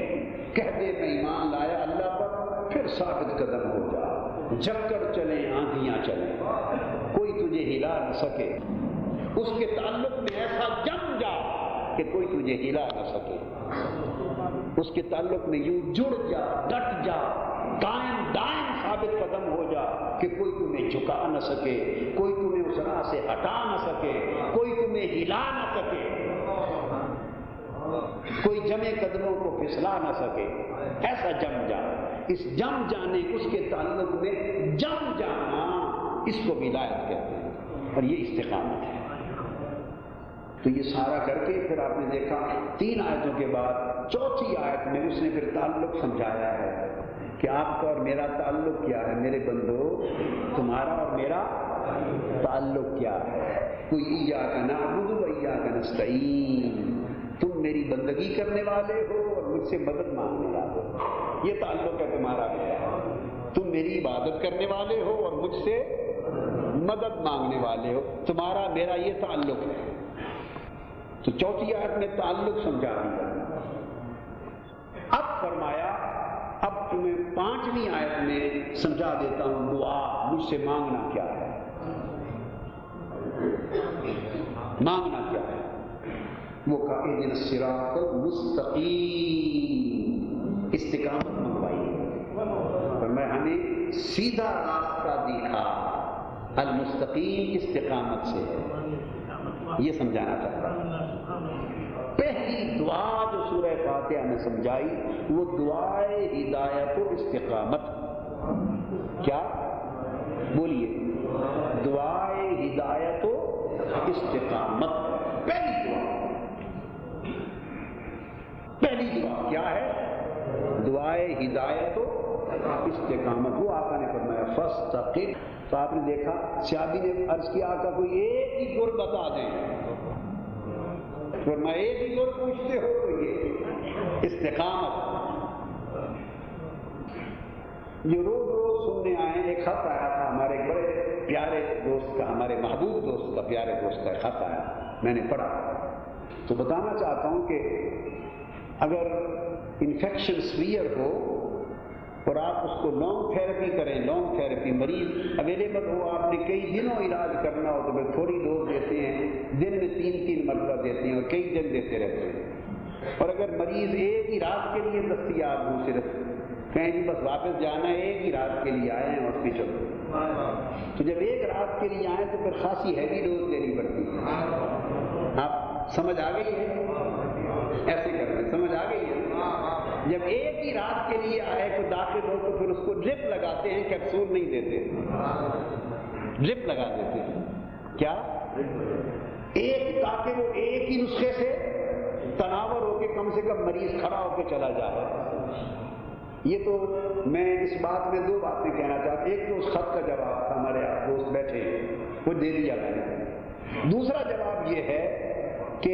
کہہ دے میں ایمان لایا اللہ پر، پھر ثابت قدم ہو جا، جھکڑ چلیں آندھیاں چلیں، کوئی تجھے ہلا نہ سکے، اس کے تعلق میں ایسا جم جا کہ کوئی تجھے ہلا نہ سکے، اس کے تعلق میں یوں جڑ جا، ڈٹ جا، قائم دائم ثابت قدم ہو جا کہ کوئی تمہیں جھکا نہ سکے، کوئی تمہیں اس راہ سے ہٹا نہ سکے، کوئی تمہیں ہلا نہ سکے، کوئی جمے قدموں کو پھسلا نہ سکے، ایسا جم جا۔ اس جم جانے، اس کے تعلق میں جم جانا، اس کو ولایت کہتے ہیں، اور یہ استقامت ہے۔ تو یہ سارا کر کے پھر آپ نے دیکھا 3 آیتوں کے بعد چوتھی آیت میں اس نے پھر تعلق سمجھایا ہے کہ آپ کا اور میرا تعلق کیا ہے، میرے بندو، تمہارا اور میرا تعلق کیا ہے۔ کوئی ایاک نعبد و ایاک نستعین، تم میری بندگی کرنے والے ہو اور مجھ سے مدد مانگنے والے ہو، یہ تعلق ہے تمہارا میرا، تم میری عبادت کرنے والے ہو اور مجھ سے مدد مانگنے والے ہو، تمہارا میرا یہ تعلق ہے۔ تو چوتھی آیت میں تعلق سمجھا دیا۔ اب فرمایا اب تمہیں 5ویں آیت میں سمجھا دیتا ہوں دعا، مجھ سے مانگنا کیا ہے، مانگنا کیا ہے۔ وہ کہا اہدنا الصراط المستقیم، استقامت منگوائی، فرمایا ہمیں سیدھا راستہ دکھا، المستقیم استقامت سے ہے، یہ سمجھانا چاہتا ہوں۔ پہلی دعا جو سورہ فاتحہ میں سمجھائی وہ دعائے ہدایت و استقامت. کیا بولیے؟ دعائے ہدایت و استقامت. پہلی دعا کیا ہے؟ دعائے ہدایت و استقامت. وہ آقا نے فرمایا فاستقم. تو آپ نے دیکھا صحابی نے عرض کیا آقا کوئی ایک ہی گر بتا دیں. فرمایا ایک ہی گر پوچھتے ہو تو یہ استقامت. جو روز روز سننے آئے. ایک خط آیا تھا ہمارے بڑے پیارے دوست کا، ہمارے محبوب دوست کا، پیارے دوست کا خط آیا، میں نے پڑھا. تو بتانا چاہتا ہوں کہ اگر انفیکشن سویئر ہو اور آپ اس کو لانگ تھراپی کریں، لانگ تھراپی، مریض اویلیبل ہو، آپ نے کئی دنوں علاج کرنا ہو تو پھر تھوڑی ڈوز دیتے ہیں، دن میں 3 مرتبہ دیتے ہیں اور کئی دن دیتے رہتے ہیں. اور اگر مریض ایک ہی رات کے لیے دستیاب ہو، صرف کہیں جی بس واپس جانا ہے، ایک ہی رات کے لیے آئے ہیں ہاسپٹل، تو جب ایک رات کے لیے آئے تو پھر خاصی ہیوی ڈوز دینی پڑتی ہے. آپ سمجھ آ گئی ہے؟ ایسے کر رہے سمجھ آ گئی ہے؟ جب ایک ہی رات کے لیے آئے تو داخل ہو تو پھر اس کو ڈرپ لگاتے ہیں، کیپسول نہیں دیتے، ڈرپ لگا دیتے ہیں. کیا؟ ایک، تاکہ وہ ایک ہی نسخے سے تناور ہو کے کم سے کم مریض کھڑا ہو کے چلا جائے. یہ تو میں اس بات میں 2 باتیں کہنا چاہتا ہوں. ایک تو اس خط کا جواب تھا، ہمارے آپ دوست بیٹھے وہ دے دیا میں نے. دوسرا جواب یہ ہے کہ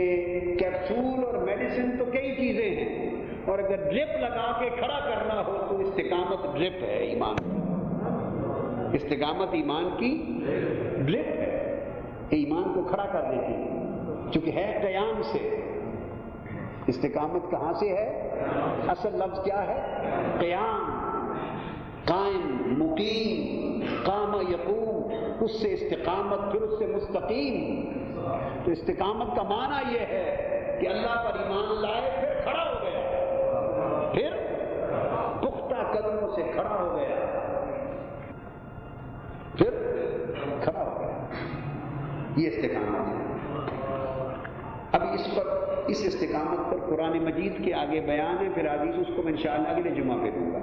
کیپسول اور میڈیسن تو کئی چیزیں ہیں، اور اگر ڈرپ لگا کے کھڑا کرنا ہو تو استقامت ڈرپ ہے ایمان کی. استقامت ایمان کی ڈرپ ہے، ایمان کو کھڑا کر دیتی ہے، چونکہ ہے قیام سے. استقامت کہاں سے ہے؟ اصل لفظ کیا ہے؟ قیام، قائم، مقیم، قام یقوم، اس سے استقامت، پھر اس سے مستقیم. تو استقامت کا معنی یہ ہے کہ اللہ پر ایمان لائے پھر کھڑا ہو گیا، پھر پختہ قدموں سے کھڑا ہو گیا، پھر کھڑا ہو گیا. یہ استقامت ہے. اب اس استقامت پر قرآن مجید کے آگے بیان ہے، پھر حدیث اس کو میں انشاءاللہ اگلے جمعہ پہ دوں گا.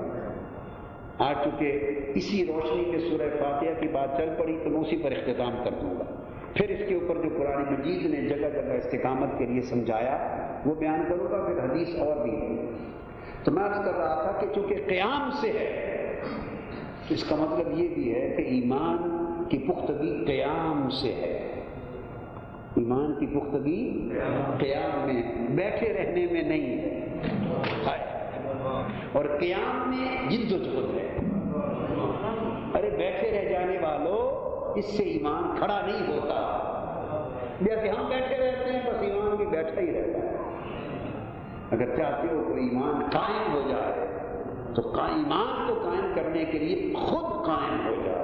آج چونکہ اسی روشنی میں سورہ فاتحہ کی بات چل پڑی تو میں اسی پر اختتام کر دوں گا. پھر اس کے اوپر جو قرآن مجید نے جگہ جگہ استقامت کے لیے سمجھایا وہ بیان کروں گا، پھر حدیث اور بھی. تو میں عرض کر رہا تھا کہ چونکہ قیام سے ہے تو اس کا مطلب یہ بھی ہے کہ ایمان کی پختگی قیام سے ہے. ایمان کی پختگی قیام میں، بیٹھے رہنے میں نہیں ہے. اور قیام میں جد و جہد ہے. ارے بیٹھے رہ جانے والوں، اس سے ایمان کھڑا نہیں ہوتا. جیسے ہم بیٹھے رہتے ہیں بس ایمان بھی بیٹھا ہی رہتا ہے. اگر چاہتے ہو کہ ایمان قائم ہو جائے تو ایمان کو قائم کرنے کے لیے خود قائم ہو جائے.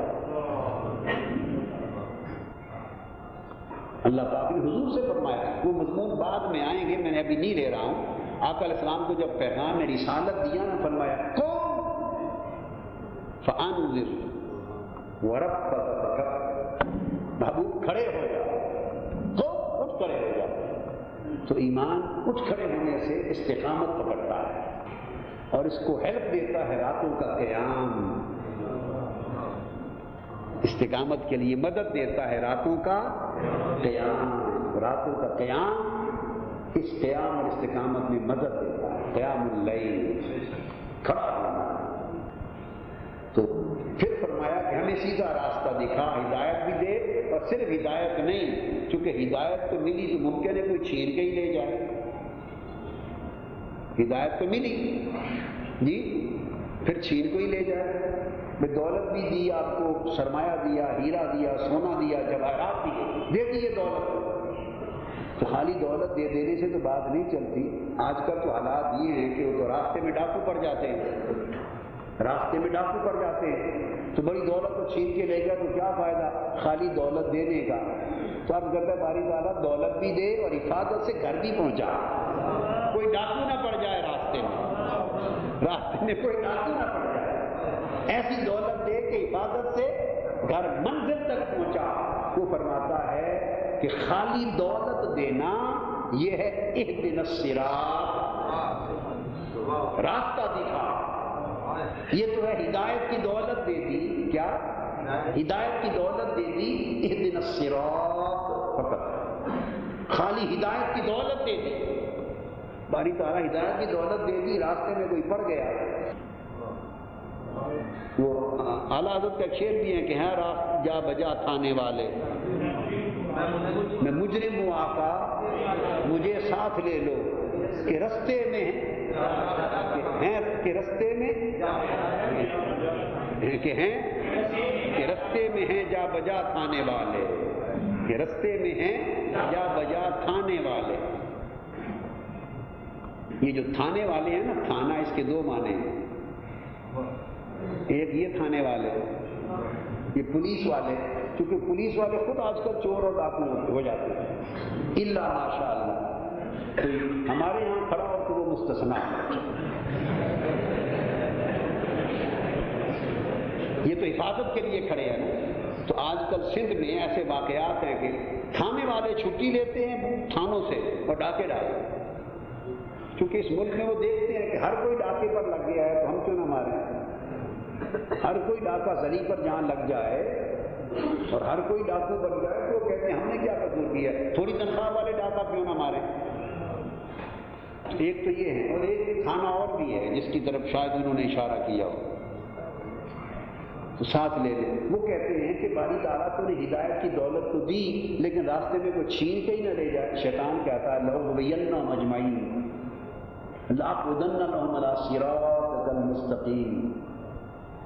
اللہ پاک نے حضور سے فرمایا، وہ مضمون بعد میں آئیں گے، میں نے ابھی نہیں لے رہا ہوں. آقا علیہ السلام کو جب پیغام رسالت دیا نا، فرمایا قم فانذر وربک فکبر. محبوب کھڑے ہو جا، قم اٹھ کھڑے ہو جا. تو ایمان اٹھ کھڑے ہونے سے استقامت پکڑتا ہے اور اس کو ہیلپ دیتا ہے راتوں کا قیام. استقامت کے لیے مدد دیتا ہے راتوں کا قیام. راتوں کا قیام اس قیام اور استقامت میں مدد دیتا ہے. قیام اللیل، کھڑا ہونا. تو پھر فرمایا کہ ہمیں سیدھا راستہ دکھا، ہدایت بھی دے، اور صرف ہدایت نہیں، چونکہ ہدایت تو ملی تو ممکن ہے کوئی چھین کے ہی لے جائے. ہدایت تو ملی جی، پھر چھین کو ہی لے جائے. میں دولت بھی دی آپ کو، سرمایہ دیا، ہیرا دیا، سونا دیا، جواہرات دیے، دے دیے دولت. تو خالی دولت دے دینے سے تو بات نہیں چلتی. آج کل تو حالات یہ ہیں کہ وہ تو راستے میں ڈاکو پڑ جاتے ہیں، راستے میں ڈاکو پڑ جاتے ہیں. تو بڑی دولت کو چھین کے لے گیا تو کیا فائدہ خالی دولت دینے کا. تو اب کہتا ہے باری تعالیٰ دولت بھی دے اور حفاظت سے گھر بھی پہنچا. کوئی ڈاکو نہ پڑ جائے راستے میں کوئی ڈاکو نہ پڑ جائے. ایسی دولت دے کہ حفاظت سے گھر منزل تک پہنچا. وہ فرماتا ہے کہ خالی دولت دینا یہ ہے اہدنا الصراط راستہ دکھا. یہ تو ہے ہدایت کی دولت دے دی. کیا ہدایت کی دولت دے دی؟ اہدنا الصراط فقط خالی ہدایت کی دولت دے دی. باری تعالیٰ ہدایت کی دولت دے دی، راستے میں کوئی پڑ گیا. وہ اعلیٰ حضرت کا شعر بھی ہے کہ ہیں راست جا بجا تھانے والے، میں مجرم ہوں آقا مجھے ساتھ لے لو، کہ رستے میں ہیں، کہ رستے میں کہ ہیں، کہ رستے میں ہیں جا بجا تھانے والے، کہ رستے میں ہیں جا بجا تھانے والے. یہ جو تھانے والے ہیں نا، تھانہ اس کے دو معنی ہیں. ایک یہ تھانے والے، یہ پولیس والے، کیونکہ پولیس والے خود آج کل چور اور ڈاکو ہو جاتے ہیں الا ماشاء اللہ. تو ہمارے یہاں کھڑا ہو تو وہ مستثنا. یہ تو حفاظت کے لیے کھڑے ہیں نا. تو آج کل سندھ میں ایسے واقعات ہیں کہ تھانے والے چھٹی لیتے ہیں تھانوں سے اور ڈاکے ڈالتے ہیں، کیونکہ اس ملک میں وہ دیکھتے ہیں کہ ہر کوئی ڈاکے پر لگ گیا ہے تو ہم کیوں نہ ماریں. ہر کوئی ڈاکہ زلی پر جہاں لگ جائے اور ہر کوئی ڈاکو بن جائے تو وہ کہتے ہیں ہم نے کیا قصور کیا، تھوڑی تنخواہ والے ڈاکہ کیوں نہ ماریں. ایک تو یہ ہے، اور ایک تھانہ اور بھی ہے جس کی طرف شاید انہوں نے اشارہ کیا ہو، تو ساتھ لے لیں. وہ کہتے ہیں کہ باری تعالیٰ تو نے ہدایت کی دولت تو دی لیکن راستے میں کوئی چھین کے ہی نہ لے جائے. شیطان کہتا ہے لَأُغْوِيَنَّهُمْ أَجْمَعِينَ لَأَقْعُدَنَّ لَهُمْ عَلَىٰ صِرَاطِكَ الْمُسْتَقِيمِ.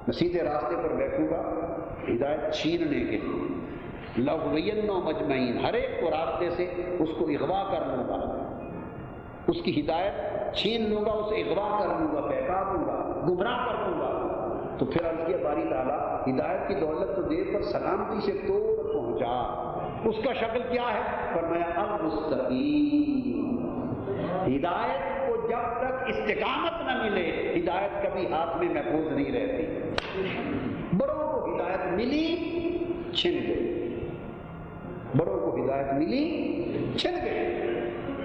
میں سیدھے راستے پر بیٹھوں گا ہدایت چھیننے کے لیے. لَأُغْوِيَنَّهُمْ أَجْمَعِينَ، ہر ایک کو راستے سے اس کو اغوا کر لوں گا، اس کی ہدایت چھین لوں گا، اسے اغوا کر لوں گا، بہکا دوں گا، گمراہ کر دوں گا. تو پھر عرض کیا باری تعالیٰ ہدایت کی دولت تو دے پر سلامتی سے توڑ پہنچا. اس کا شکل کیا ہے؟ فرمایا المستقیم. ہدایت کو جب تک استقامت نہ ملے ہدایت کبھی ہاتھ میں محفوظ نہیں رہتی. بڑوں کو ہدایت ملی چھن گئی، بڑوں کو ہدایت ملی چھن گئی،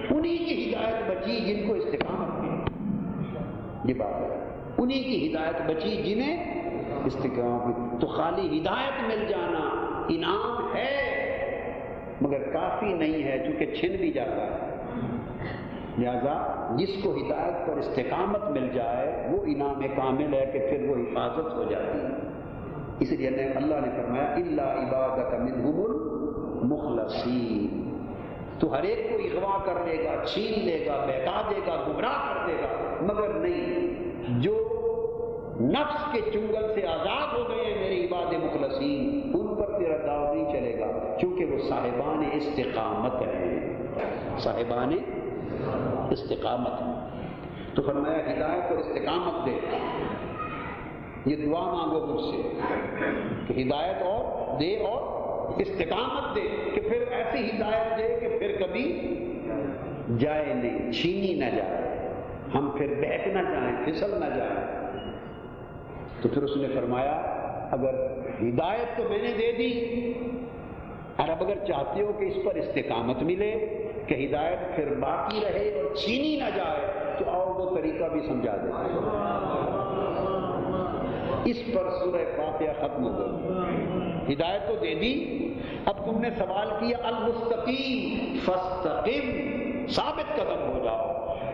انہی کی ہدایت بچی جن کو استقامت ملی. یہ بات ہے، انہی کی ہدایت بچی جنہیں استقامت ملی. تو خالی ہدایت مل جانا انعام ہے مگر کافی نہیں ہے، چونکہ چھن بھی جاتا ہے. لہذا جس کو ہدایت پر استقامت مل جائے وہ انعام کامل ہے کہ پھر وہ حفاظت ہو جاتی ہے. اس لیے اللہ نے فرمایا الا عبادک منہم المخلصین. تو ہر ایک کو اغوا کر لے گا، چھین لے گا، بہکا دے گا، گمراہ کر دے گا، مگر نہیں جو نفس کے چنگل سے آزاد ہو گئے ہیں میرے عباد مخلصین، ان پر تیرا داؤ نہیں چلے گا، کیونکہ وہ صاحبان استقامت ہیں، صاحبان استقامت ہیں. تو فرمایا ہدایت اور استقامت دے. یہ دعا مانگو مجھ سے کہ ہدایت اور دے اور استقامت دے، کہ پھر ایسی ہدایت دے کہ پھر کبھی جائے نہیں، چھینی نہ جائے، ہم پھر بہک نہ جائیں، پھسل نہ جائیں. تو پھر اس نے فرمایا اگر ہدایت تو میں نے دے دی اور اب اگر چاہتے ہو کہ اس پر استقامت ملے، کہ ہدایت پھر باقی رہے اور چھینی نہ جائے، تو آؤ وہ طریقہ بھی سمجھا دیں. اس پر سورہ فاتحہ ختم ہو گئی. ہدایت تو دے دی، اب تم نے سوال کیا المستقیم فاستقم، ثابت قدم ہو جاؤ،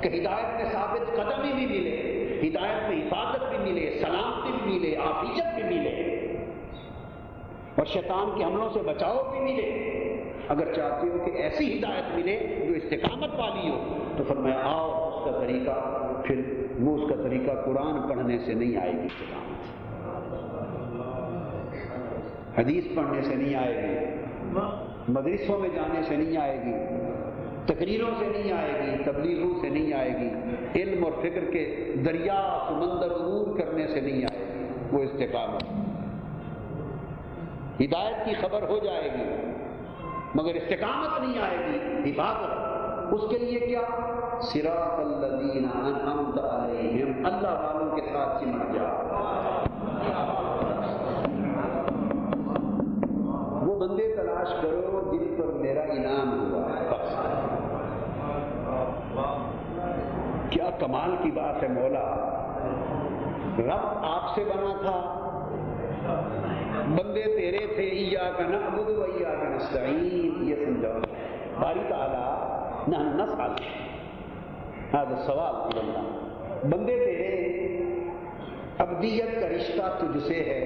کہ ہدایت میں ثابت قدمی بھی ملے، ہدایت میں حفاظت بھی ملے، سلامتی بھی ملے، عافیت بھی ملے، اور شیطان کے حملوں سے بچاؤ بھی ملے. اگر چاہتے ہو کہ ایسی ہدایت ملے جو استقامت والی ہو، تو فرمایا آؤ اس کا طریقہ، پھر وہ اس کا طریقہ قرآن پڑھنے سے نہیں آئے گی استقامت، حدیث پڑھنے سے نہیں آئے گی، مدرسوں میں جانے سے نہیں آئے گی، تقریروں سے نہیں آئے گی، تبلیغوں سے نہیں آئے گی، علم اور فکر کے دریا سمندر عبور کرنے سے نہیں آئے گی. وہ استقامت، ہدایت کی خبر ہو جائے گی مگر استقامت نہیں آئے گی، حفاظت. اس کے لیے کیا؟ صراط الذین انعمت علیہم، اللہ والوں کے ساتھ چمٹ جا. وہ بندے تلاش کرو جن پر میرا انعام ہوا. کیا کمال کی بات ہے مولا، رب آپ سے بنا تھا، بندے تیرے تھے، ایاک نعبد و ایاک نستعین، یہ سمجھاؤ باری تعالیٰ نحن نسأل هذا السوال اللہ، بندے تیرے، عبدیت کا رشتہ تجھ سے ہے،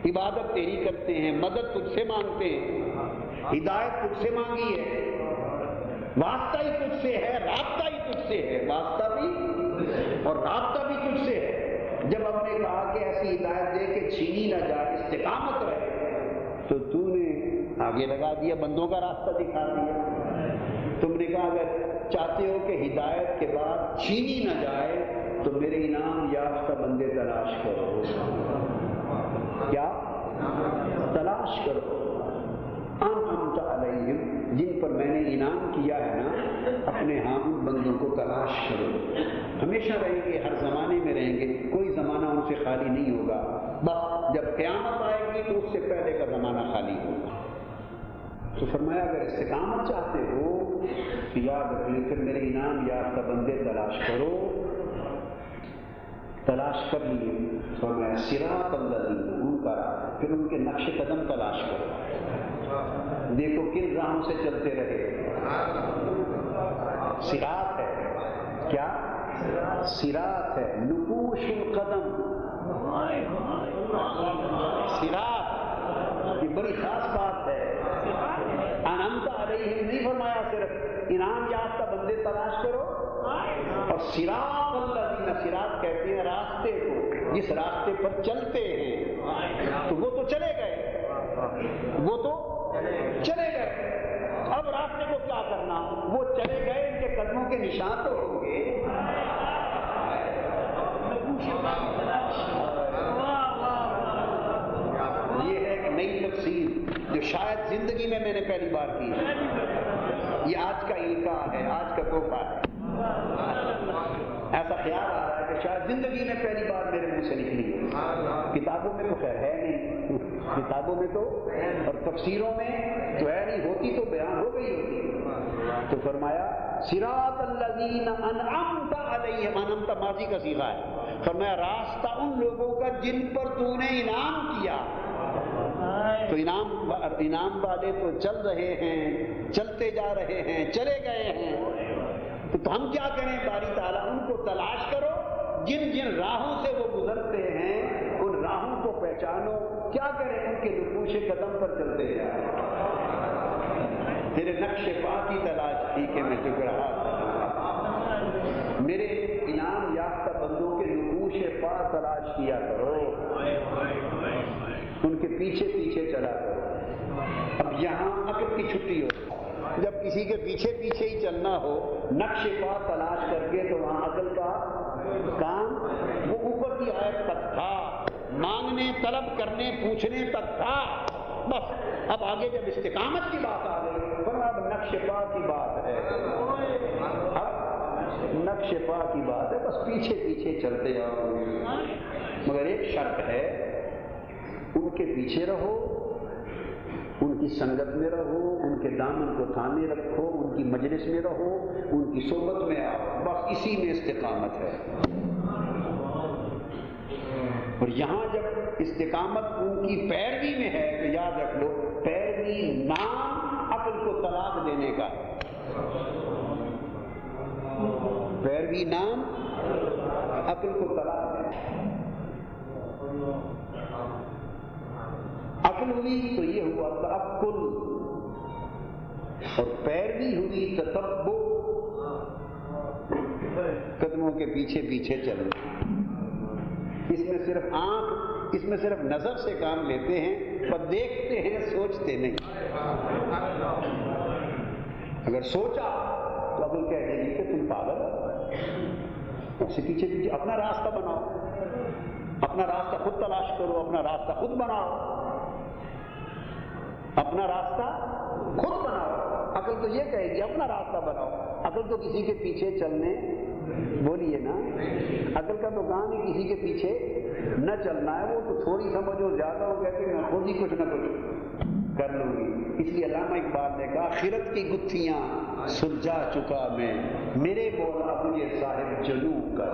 عبادت تیری کرتے ہیں، مدد تجھ سے مانگتے ہیں، ہدایت تجھ سے مانگی ہے، واسطہ ہی تجھ سے ہے، رابطہ ہی تجھ سے ہے، واسطہ بھی اور رابطہ بھی تجھ سے ہے۔ جب ہم نے کہا کہ ایسی ہدایت دے کہ چھینی نہ جائے، استقامت رہے، تو تو نے آگے لگا دیا، بندوں کا راستہ دکھا دیا۔ تم نے کہا اگر چاہتے ہو کہ ہدایت کے بعد چھینی نہ جائے تو میرے انعام یافتہ بندے تلاش کرو۔ کیا تلاش کرو؟ انعمت علیہم، جن پر میں نے انعام کیا ہے نا، اپنے ہاں ان بندوں کو تلاش کرو۔ ہمیشہ رہیں گے، ہر زمانے میں رہیں گے، کوئی زمانہ ان سے خالی نہیں ہوگا، بس جب قیامت آئے گی تو اس سے پہلے کا زمانہ خالی ہوگا۔ تو فرمایا اگر استقامت چاہتے ہو تو یاد رکھیں، پھر میرے انعام یافتہ بندے تلاش کرو۔ تلاش کر لیے، فرمایا صراط الذین، ان کا راہ، پھر ان کے نقش قدم تلاش کرو، دیکھو کن راہوں سے چلتے رہے۔ صراط ہے، کیا صراط ہے، نقوش القدم، صراط یہ بڑی خاص بات ہے۔ انعمت علیہم نہیں فرمایا صرف انعام یافتہ بندے تلاش کرو، اور صراط الذین، صراط کہتے ہیں راستے کو، جس راستے پر چلتے ہیں، تو وہ تو چلے گئے، وہ تو چلے گئے، اب راستے کو کیا کرنا؟ وہ چلے گئے، ان کے قدموں کے نشان تو ہوں گے۔ یہ ہے ایک نئی تفسیر جو شاید زندگی میں نے پہلی بار کی ہے، یہ آج کا القاء ہے، آج کا تحفہ ہے۔ ایسا خیال آ رہا ہے کہ شاید زندگی میں پہلی بار میرے منہ سے نکلی ہے، کتابوں میں تو خیر ہے نہیں، کتابوں میں تو اور تفسیروں میں تو ہے نہیں، ہوتی تو بیان ہو گئی ہوتی۔ تو فرمایا صراط الذین انعمت علیہم، انعمت ماضی کا صیغہ ہے، فرمایا راستہ ان لوگوں کا جن پر تو نے انعام کیا۔ تو انعام والے تو چل رہے ہیں، چلتے جا رہے ہیں، چلے گئے ہیں، تو ہم کیا کریں؟ باری تعالیٰ ان کو تلاش کرو، جن جن راہوں سے وہ گزرتے ہیں ان راہوں کو پہچانو، کیا کریں؟ ان کے نقوش قدم پر چلتے جائیں۔ تیرے نقش پا کی تلاش تھی کہ میں جھک رہا تھا، میرے انعام یافتہ بندوں کے نقوش پا تلاش کیا کرو، ان کے پیچھے پیچھے چلا کرو۔ اب یہاں عقل کی چھٹی ہو، جب کسی کے پیچھے پیچھے ہی چلنا ہو نقش پا تلاش کر کے، تو وہاں عقل کا کام وہ اوپر کی آیت تک تھا، مانگنے، طلب کرنے، پوچھنے تک تھا، بس اب آگے جب استقامت کی بات آ گئی، ورنہ اب نقش پا کی بات ہے، اب نقش پا کی بات ہے، بس پیچھے پیچھے چلتے آؤ۔ مگر ایک شرط ہے، ان کے پیچھے رہو، ان کی سنگت میں رہو، ان کے دامن کو تھامے رکھو، ان کی مجلس میں رہو، ان کی صحبت میں آؤ، بس اسی میں استقامت ہے۔ اور یہاں جب استقامت ان کی پیروی میں ہے تو یاد رکھ لو، پیروی نام عقل کو طلاق دینے کا، پیروی نام عقل کو طلاق دینے، عقل ہوئی تو یہ ہوا تعقل، اور پیروی ہوئی تتبع، قدموں کے پیچھے پیچھے چلنا۔ اس میں صرف آنکھ، اس میں صرف نظر سے کام لیتے ہیں، پر دیکھتے ہیں، سوچتے نہیں۔ اگر سوچا تو عقل کہہ دے گی کہ تم پاگل ہو، اس سے پیچھے پیچھے اپنا راستہ بناؤ، اپنا راستہ خود تلاش کرو، اپنا راستہ خود بناؤ، اپنا راستہ خود بناؤ۔ عقل تو یہ کہے گی اپنا راستہ بناؤ، عقل تو کسی کے پیچھے چلنے، بولیے نا، عقل کا تو کام ہے کسی کے پیچھے نہ چلنا ہے، وہ تو تھوڑی سمجھو زیادہ ہو گیا کہ میں خود ہی کچھ نہ کچھ کر لوں گی۔ اس لیے علامہ اقبال نے کہا خرد کی گتھیاں سلجھا چکا میں، میرے مولا مجھے صاحب جنو کر،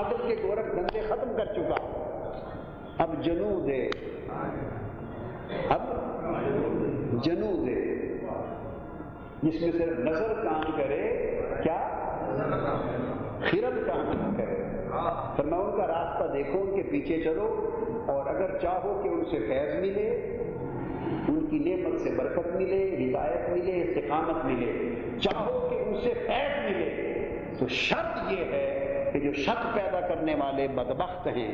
عقل کے گورکھ دھندے ختم کر چکا، اب جنو دے، اب جنو دے، جس میں صرف نظر کام کرے، کیا خرد کام نہ کرے۔ فرمایا ان کا راستہ دیکھو، ان کے پیچھے چلو، اور اگر چاہو کہ ان سے فیض ملے، ان کی نعمت سے برکت ملے، ہدایت ملے، استقامت ملے، چاہو کہ ان سے فیض ملے، تو شرط یہ ہے کہ جو شک پیدا کرنے والے بدبخت ہیں،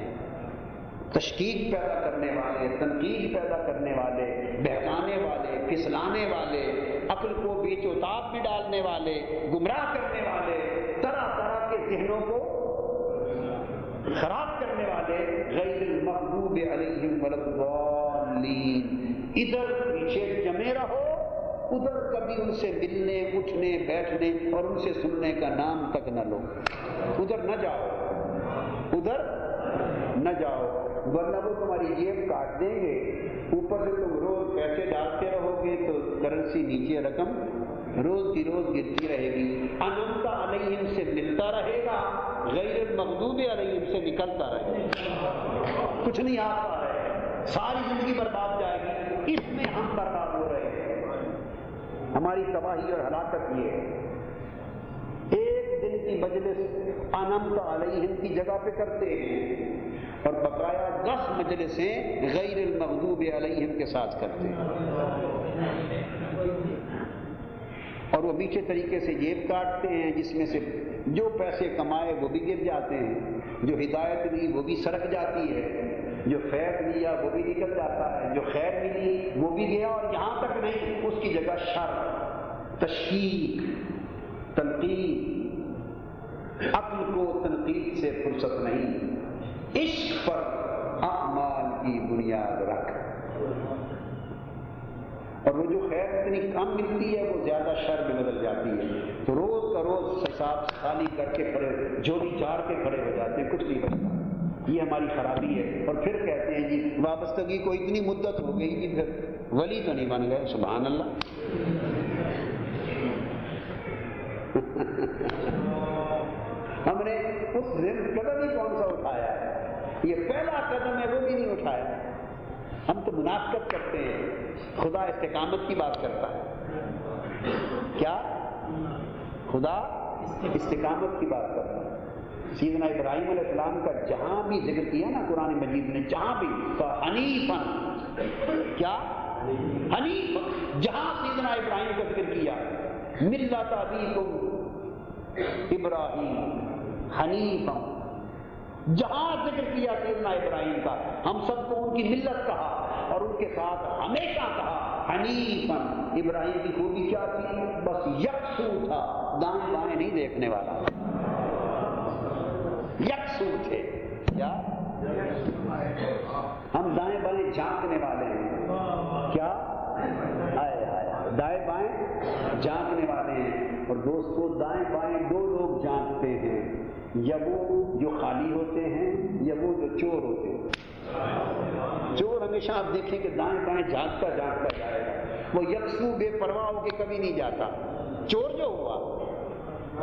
تشکیک پیدا کرنے والے، تنقید پیدا کرنے والے، بہکانے والے، پھسلانے والے، عقل کو بیچ و تاب میں ڈالنے والے، گمراہ کرنے والے، طرح طرح کے ذہنوں کو خراب کرنے والے، غیر المغضوب علیہم ولا الضالین، ادھر پیچھے جمے رہو، ادھر کبھی ان سے ملنے، اٹھنے، بیٹھنے اور ان سے سننے کا نام تک نہ لو، ادھر نہ جاؤ، ادھر نہ جاؤ، ورنہ وہ تمہاری جیب کاٹ دیں گے، اوپر سے تم روز پیسے ڈالتے رہو گے تو کرنسی نیچے رقم روز کی روز گرتی رہے گی، انعمت علیہم سے ملتا رہے گا، غیر المغضوب علیہم سے نکلتا رہے گا، کچھ نہیں آ پا رہے، ساری زندگی برباد جائے گی، اس میں ہم برباد ہو رہے ہیں، ہماری تباہی اور ہلاکت یہ ہے۔ ایک دن کی مجلس انعمت علیہم کی جگہ پہ کرتے ہیں اور بقایا 10 مجلسیں غیر المغضوب علیہم کے ساتھ کرتے ہیں، اور وہ میٹھے طریقے سے جیب کاٹتے ہیں، جس میں سے جو پیسے کمائے وہ بھی گر جاتے ہیں، جو ہدایت لی وہ بھی سرک جاتی ہے، جو فیض لیا وہ بھی نکل جاتا ہے، جو خیر ملی وہ بھی گیا، اور یہاں تک نہیں، اس کی جگہ شر، تشکیک، تنقید، عقل کو تنقید سے فرصت نہیں، عشق پر اعمال کی بنیاد رکھ، اور وہ جو خیر اتنی کم ملتی ہے وہ زیادہ شر میں بدل جاتی ہے، تو روز کا روز حساب خالی کر کے کھڑے، جوڑی چار کے کھڑے ہو جاتے ہیں، کچھ نہیں بچتا، یہ ہماری خرابی ہے، اور پھر کہتے ہیں جی وابستگی کو اتنی مدت ہو گئی جی پھر ولی تو نہیں بن گئے، سبحان اللہ۔ ہم نے اس قدم ہی کون سا اٹھایا ہے، یہ پہلا قدم ہے وہ بھی نہیں اٹھایا، ہم تو منافقت کرتے ہیں، خدا استقامت کی بات کرتا ہے، کیا خدا استقامت کی بات کرتا ہے۔ سیدنا ابراہیم علیہ السلام کا جہاں بھی ذکر کیا نا قرآن مجید نے، جہاں بھی حنیفاً، کیا حنیف، جہاں سیدنا ابراہیم کا ذکر کیا، ملت ابیکم ابراہیم حنیفاً، جہاں ذکر کیا سیدنا ابراہیم کا، ہم سب کو ان کی ملت کہا اور ان کے ساتھ ہمیشہ کہا حنیفاً۔ ابراہیم کی خوبی کیا تھی؟ بس یکسو تھا، دائیں بائیں نہیں دیکھنے والا، یکسو تھے، کیا ہم دائیں بائیں جھانکنے والے ہیں، کیا دائیں بائیں جھانکنے والے ہیں، اور دوستو دائیں بائیں دو لوگ جھانکتے ہیں، یا وہ جو خالی ہوتے ہیں یا وہ جو چور ہوتے ہیں۔ چور ہمیشہ آپ دیکھیں کہ دائیں بائیں جھانکتا جھانکتا جائے گا، وہ یکسو بے پرواہ ہو کے کبھی نہیں جاتا۔ چور جو ہوا،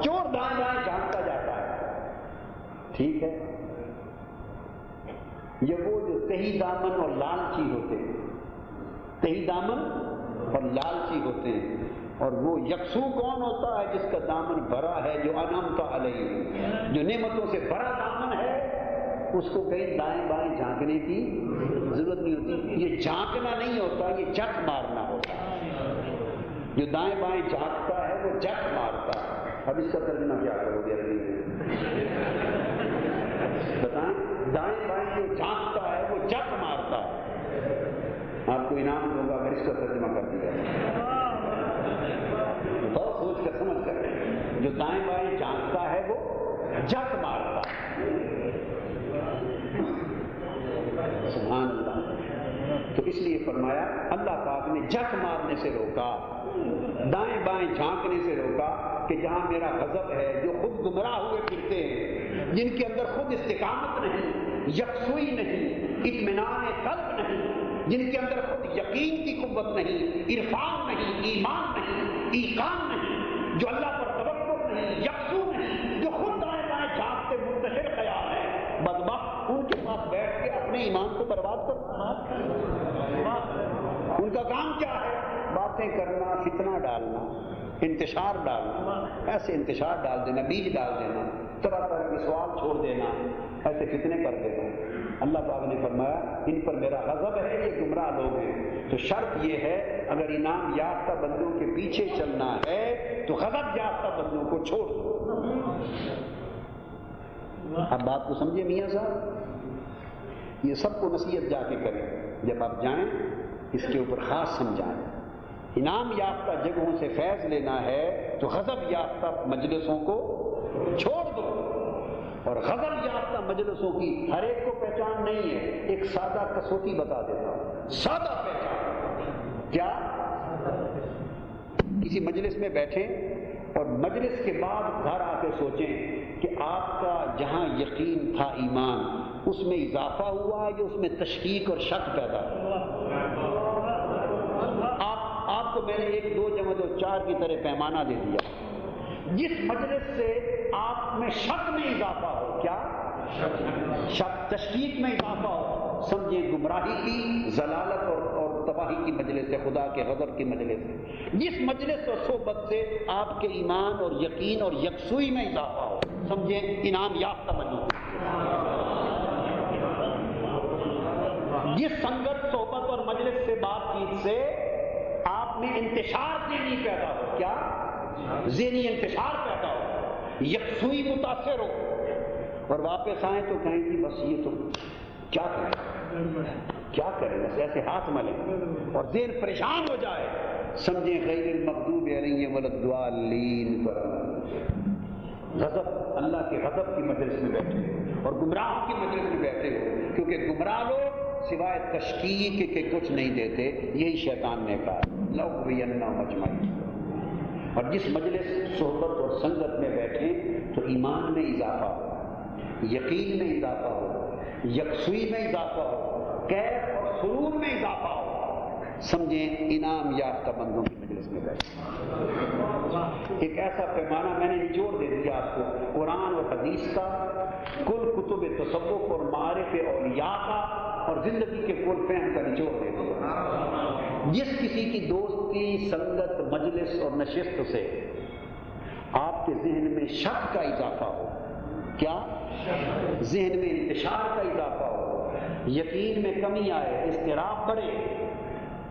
چور دائیں بائیں جھانکتا جاتا ہے، ٹھیک ہے، یا وہ جو تہی دامن اور لالچی ہوتے ہیں، تہی دامن اور لالچی ہوتے ہیں، اور وہ یکسو کون ہوتا ہے؟ جس کا دامن بھرا ہے، جو انعمت علیہ، جو نعمتوں سے بھرا دامن ہے، اس کو کہیں دائیں بائیں جھانکنے کی ضرورت نہیں ہوتی۔ یہ جھانکنا نہیں ہوتا، یہ جھک مارنا ہوتا ہے، جو دائیں بائیں جھانکتا ہے وہ جھک مارتا ہے۔ اب اس کا ترجمہ کیا کرو گے عربی میں بتائیں؟ دائیں بائیں جو جھانکتا ہے وہ جھک مارتا ہے، آپ کو انعام دوں گا اگر اس کا ترجمہ کر دیا، بہت سوچ کر سمجھ کر، جو دائیں بائیں جھانکتا ہے وہ جھک مارتا ہے، سبحان اللہ۔ تو اس لیے فرمایا اللہ پاک نے جھک مارنے سے روکا، دائیں بائیں جھانکنے سے روکا، کہ جہاں میرا غضب ہے، جو خود گمراہ ہوئے پھرتے ہیں، جن کے اندر خود استقامت نہیں، یکسوئی نہیں، اطمینان قلب نہیں، جن کے اندر خود یقین کی قوت نہیں، عرفان نہیں، ایمان نہیں، ایقان نہیں، جو اللہ پر توکل نہیں، یکسو نہیں، جو خود دائیں بائیں جھانکتے منتشر خیال ہے، بدبخت ان کے پاس بیٹھ کے اپنے ایمان کو برباد کرنا۔ ان کا کام کیا ہے؟ باتیں کرنا، فتنہ ڈالنا، انتشار ڈالنا، ایسے انتشار ڈال دینا، بیج ڈال دینا، طرح طرح کے سوال چھوڑ دینا، ایسے فتنے کر دینا۔ اللہ پاک نے فرمایا ان پر میرا غضب ہے، یہ گمراہ لوگ ہیں۔ تو شرط یہ ہے اگر انعام یافتہ بندوں کے پیچھے چلنا ہے تو غضب یافتہ بندوں کو چھوڑ دو۔ اب بات کو سمجھے میاں صاحب، یہ سب کو نصیحت جا کے کریں، جب آپ جائیں اس کے اوپر خاص سمجھائیں۔ انعام یافتہ جگہوں سے فیض لینا ہے تو غضب یافتہ مجلسوں کو چھوڑ دو۔ اور غضب یافتہ مجلسوں کی ہر ایک کو پہچان نہیں ہے، ایک سادہ کسوٹی بتا دیتا ہوں، سادہ پہچان کیا؟ کسی مجلس میں بیٹھیں اور مجلس کے بعد گھر آ کے سوچیں کہ آپ کا جہاں یقین تھا، ایمان، اس میں اضافہ ہوا یا اس میں تشکیک اور شک پیدا ہوا؟ آپ کو میں نے 1 2 جمع 2 4 کی طرح پیمانہ دے دیا۔ جس مجلس سے آپ میں شک میں اضافہ ہو، کیا شک، تشکیک میں اضافہ ہو، سمجھیں گمراہی کی، ضلالت اور تباہی کی مجلس ہے، خدا کے غضب کی مجلس ہے۔ جس مجلس اور صحبت سے آپ کے ایمان اور یقین اور یکسوئی میں اضافہ ہو، سمجھیں انعام یافتہ مجلس۔ جس سنگت، صحبت اور مجلس سے، بات چیت سے آپ میں انتشار ذہنی پیدا ہو، کیا ذہنی انتشار پیدا ہو، یکسوئی متاثر ہو، اور واپس آئیں تو کہیں گی بس یہ تو کیا کریں بس ایسے ہاتھ ملیں اور ذہن پریشان ہو جائے، سمجھیں غیر المغضوب علیہم ولا الضالین پر غضب، اللہ کے غضب کی مجلس میں بیٹھے ہو اور گمراہوں کی مجلس میں بیٹھے ہو، کیونکہ گمراہ لوگ سوائے تشکیک کے کچھ نہیں دیتے، یہی شیطان نے کہا لَأُغْوِيَنَّهُمْ أَجْمَعِينَ۔ اور جس مجلس، صحبت اور سنگت میں بیٹھیں تو ایمان میں اضافہ ہو، یقین میں اضافہ ہو، یکسوئی میں اضافہ ہو، کیف اور سرور میں اضافہ ہو، سمجھیں انعام یافتہ بندوں کی مجلس میں بیٹھیں۔ ایک ایسا پیمانہ میں نے نچوڑ دے دیا آپ کو، قرآن اور حدیث کا، کل کتب تصوف اور معارف اولیاء کا، اور زندگی کے کل فہم کا نچوڑ دے دیا۔ جس کسی کی دوستی، سنگت، مجلس اور نشست سے آپ کے ذہن میں شک کا اضافہ ہو، کیا ذہن میں انتشار کا اضافہ ہو، یقین میں کمی آئے، اضطراب بڑھے،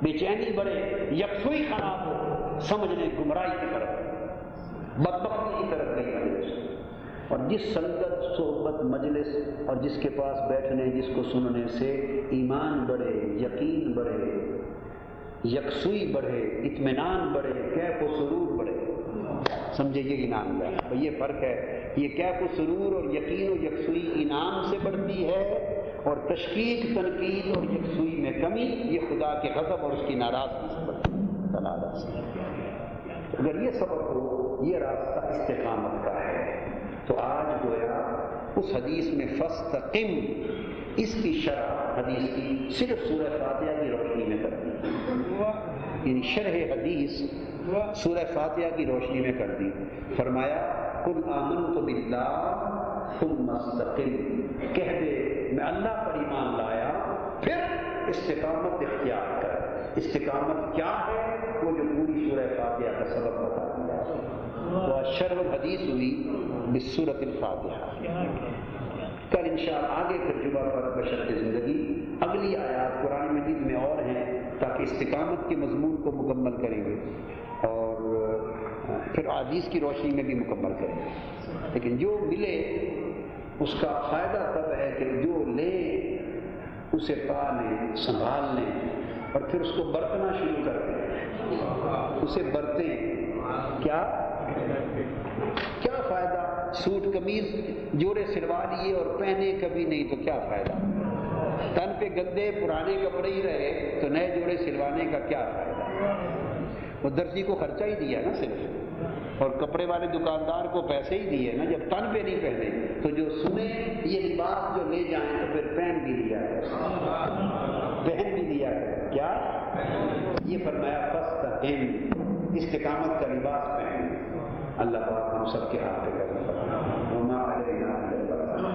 بے چینی بڑھے، یکسوئی خراب ہو، سمجھ لیں گمراہی کی طرف، بدبختی کی طرف گئی مجلس۔ اور جس سنگت، صحبت، مجلس اور جس کے پاس بیٹھنے، جس کو سننے سے ایمان بڑھے، یقین بڑھے، یکسوئی بڑھے، اطمینان بڑھے، کیف و سرور بڑھے، سمجھے یہ انعام ہے۔ یہ فرق ہے، یہ کیف و سرور اور یقین و یکسوئی انعام سے بڑھتی ہے، اور تشکیک، تنقید اور یکسوئی میں کمی یہ خدا کے غضب اور اس کی ناراضگی سے بڑھتی ہے۔ اگر یہ سبق ہو، یہ راستہ استقامت کا ہے، تو آج گویا اس حدیث میں فاستقم، اس کی شرح حدیث کی صرف سورہ فاتحہ کی روشنی میں کر دی، یعنی شرح حدیث سورہ فاتحہ کی روشنی میں کر دی۔ فرمایا قل آمنت باللہ ثم استقم، کہہ دے میں اللہ پر ایمان لایا، پھر استقامت اختیار کر۔ استقامت کیا ہے؟ وہ جو پوری سورہ فاتحہ کا سبق بتا دیا، وہ شرح الحدیث ہوئی بسورۃ الفاتحہ۔ کل انشاءاللہ آگے ترجمہ پر بشرط زندگی اگلی آیات قرآن مجید میں اور ہیں، تاکہ استقامت کے مضمون کو مکمل کریں گے اور پھر حدیث کی روشنی میں بھی مکمل کریں گے۔ لیکن جو ملے اس کا فائدہ تب ہے کہ جو لے اسے پا لیں، سنبھال لیں اور پھر اس کو برتنا شروع کر دیں، اسے برتیں۔ کیا فائدہ؟ سوٹ قمیض جوڑے سلوا لیے اور پہنے کبھی نہیں تو کیا فائدہ؟ تن پہ گندے پرانے کپڑے ہی رہے تو نئے جوڑے سلوانے کا کیا فائدہ؟ وہ درزی کو خرچہ ہی دیا نا صرف، اور کپڑے والے دکاندار کو پیسے ہی دیے نا، جب تن پہ نہیں پہنے تو جو سنے یہ لباس جو لے جائیں تو پھر پہن بھی لیا ہے، پہن بھی لیا ہے۔ یہ فرمایا فاستقم، استقامت کا لباس پہن۔ اللہ پاک ہم سب کے ہاتھ پہ کرے۔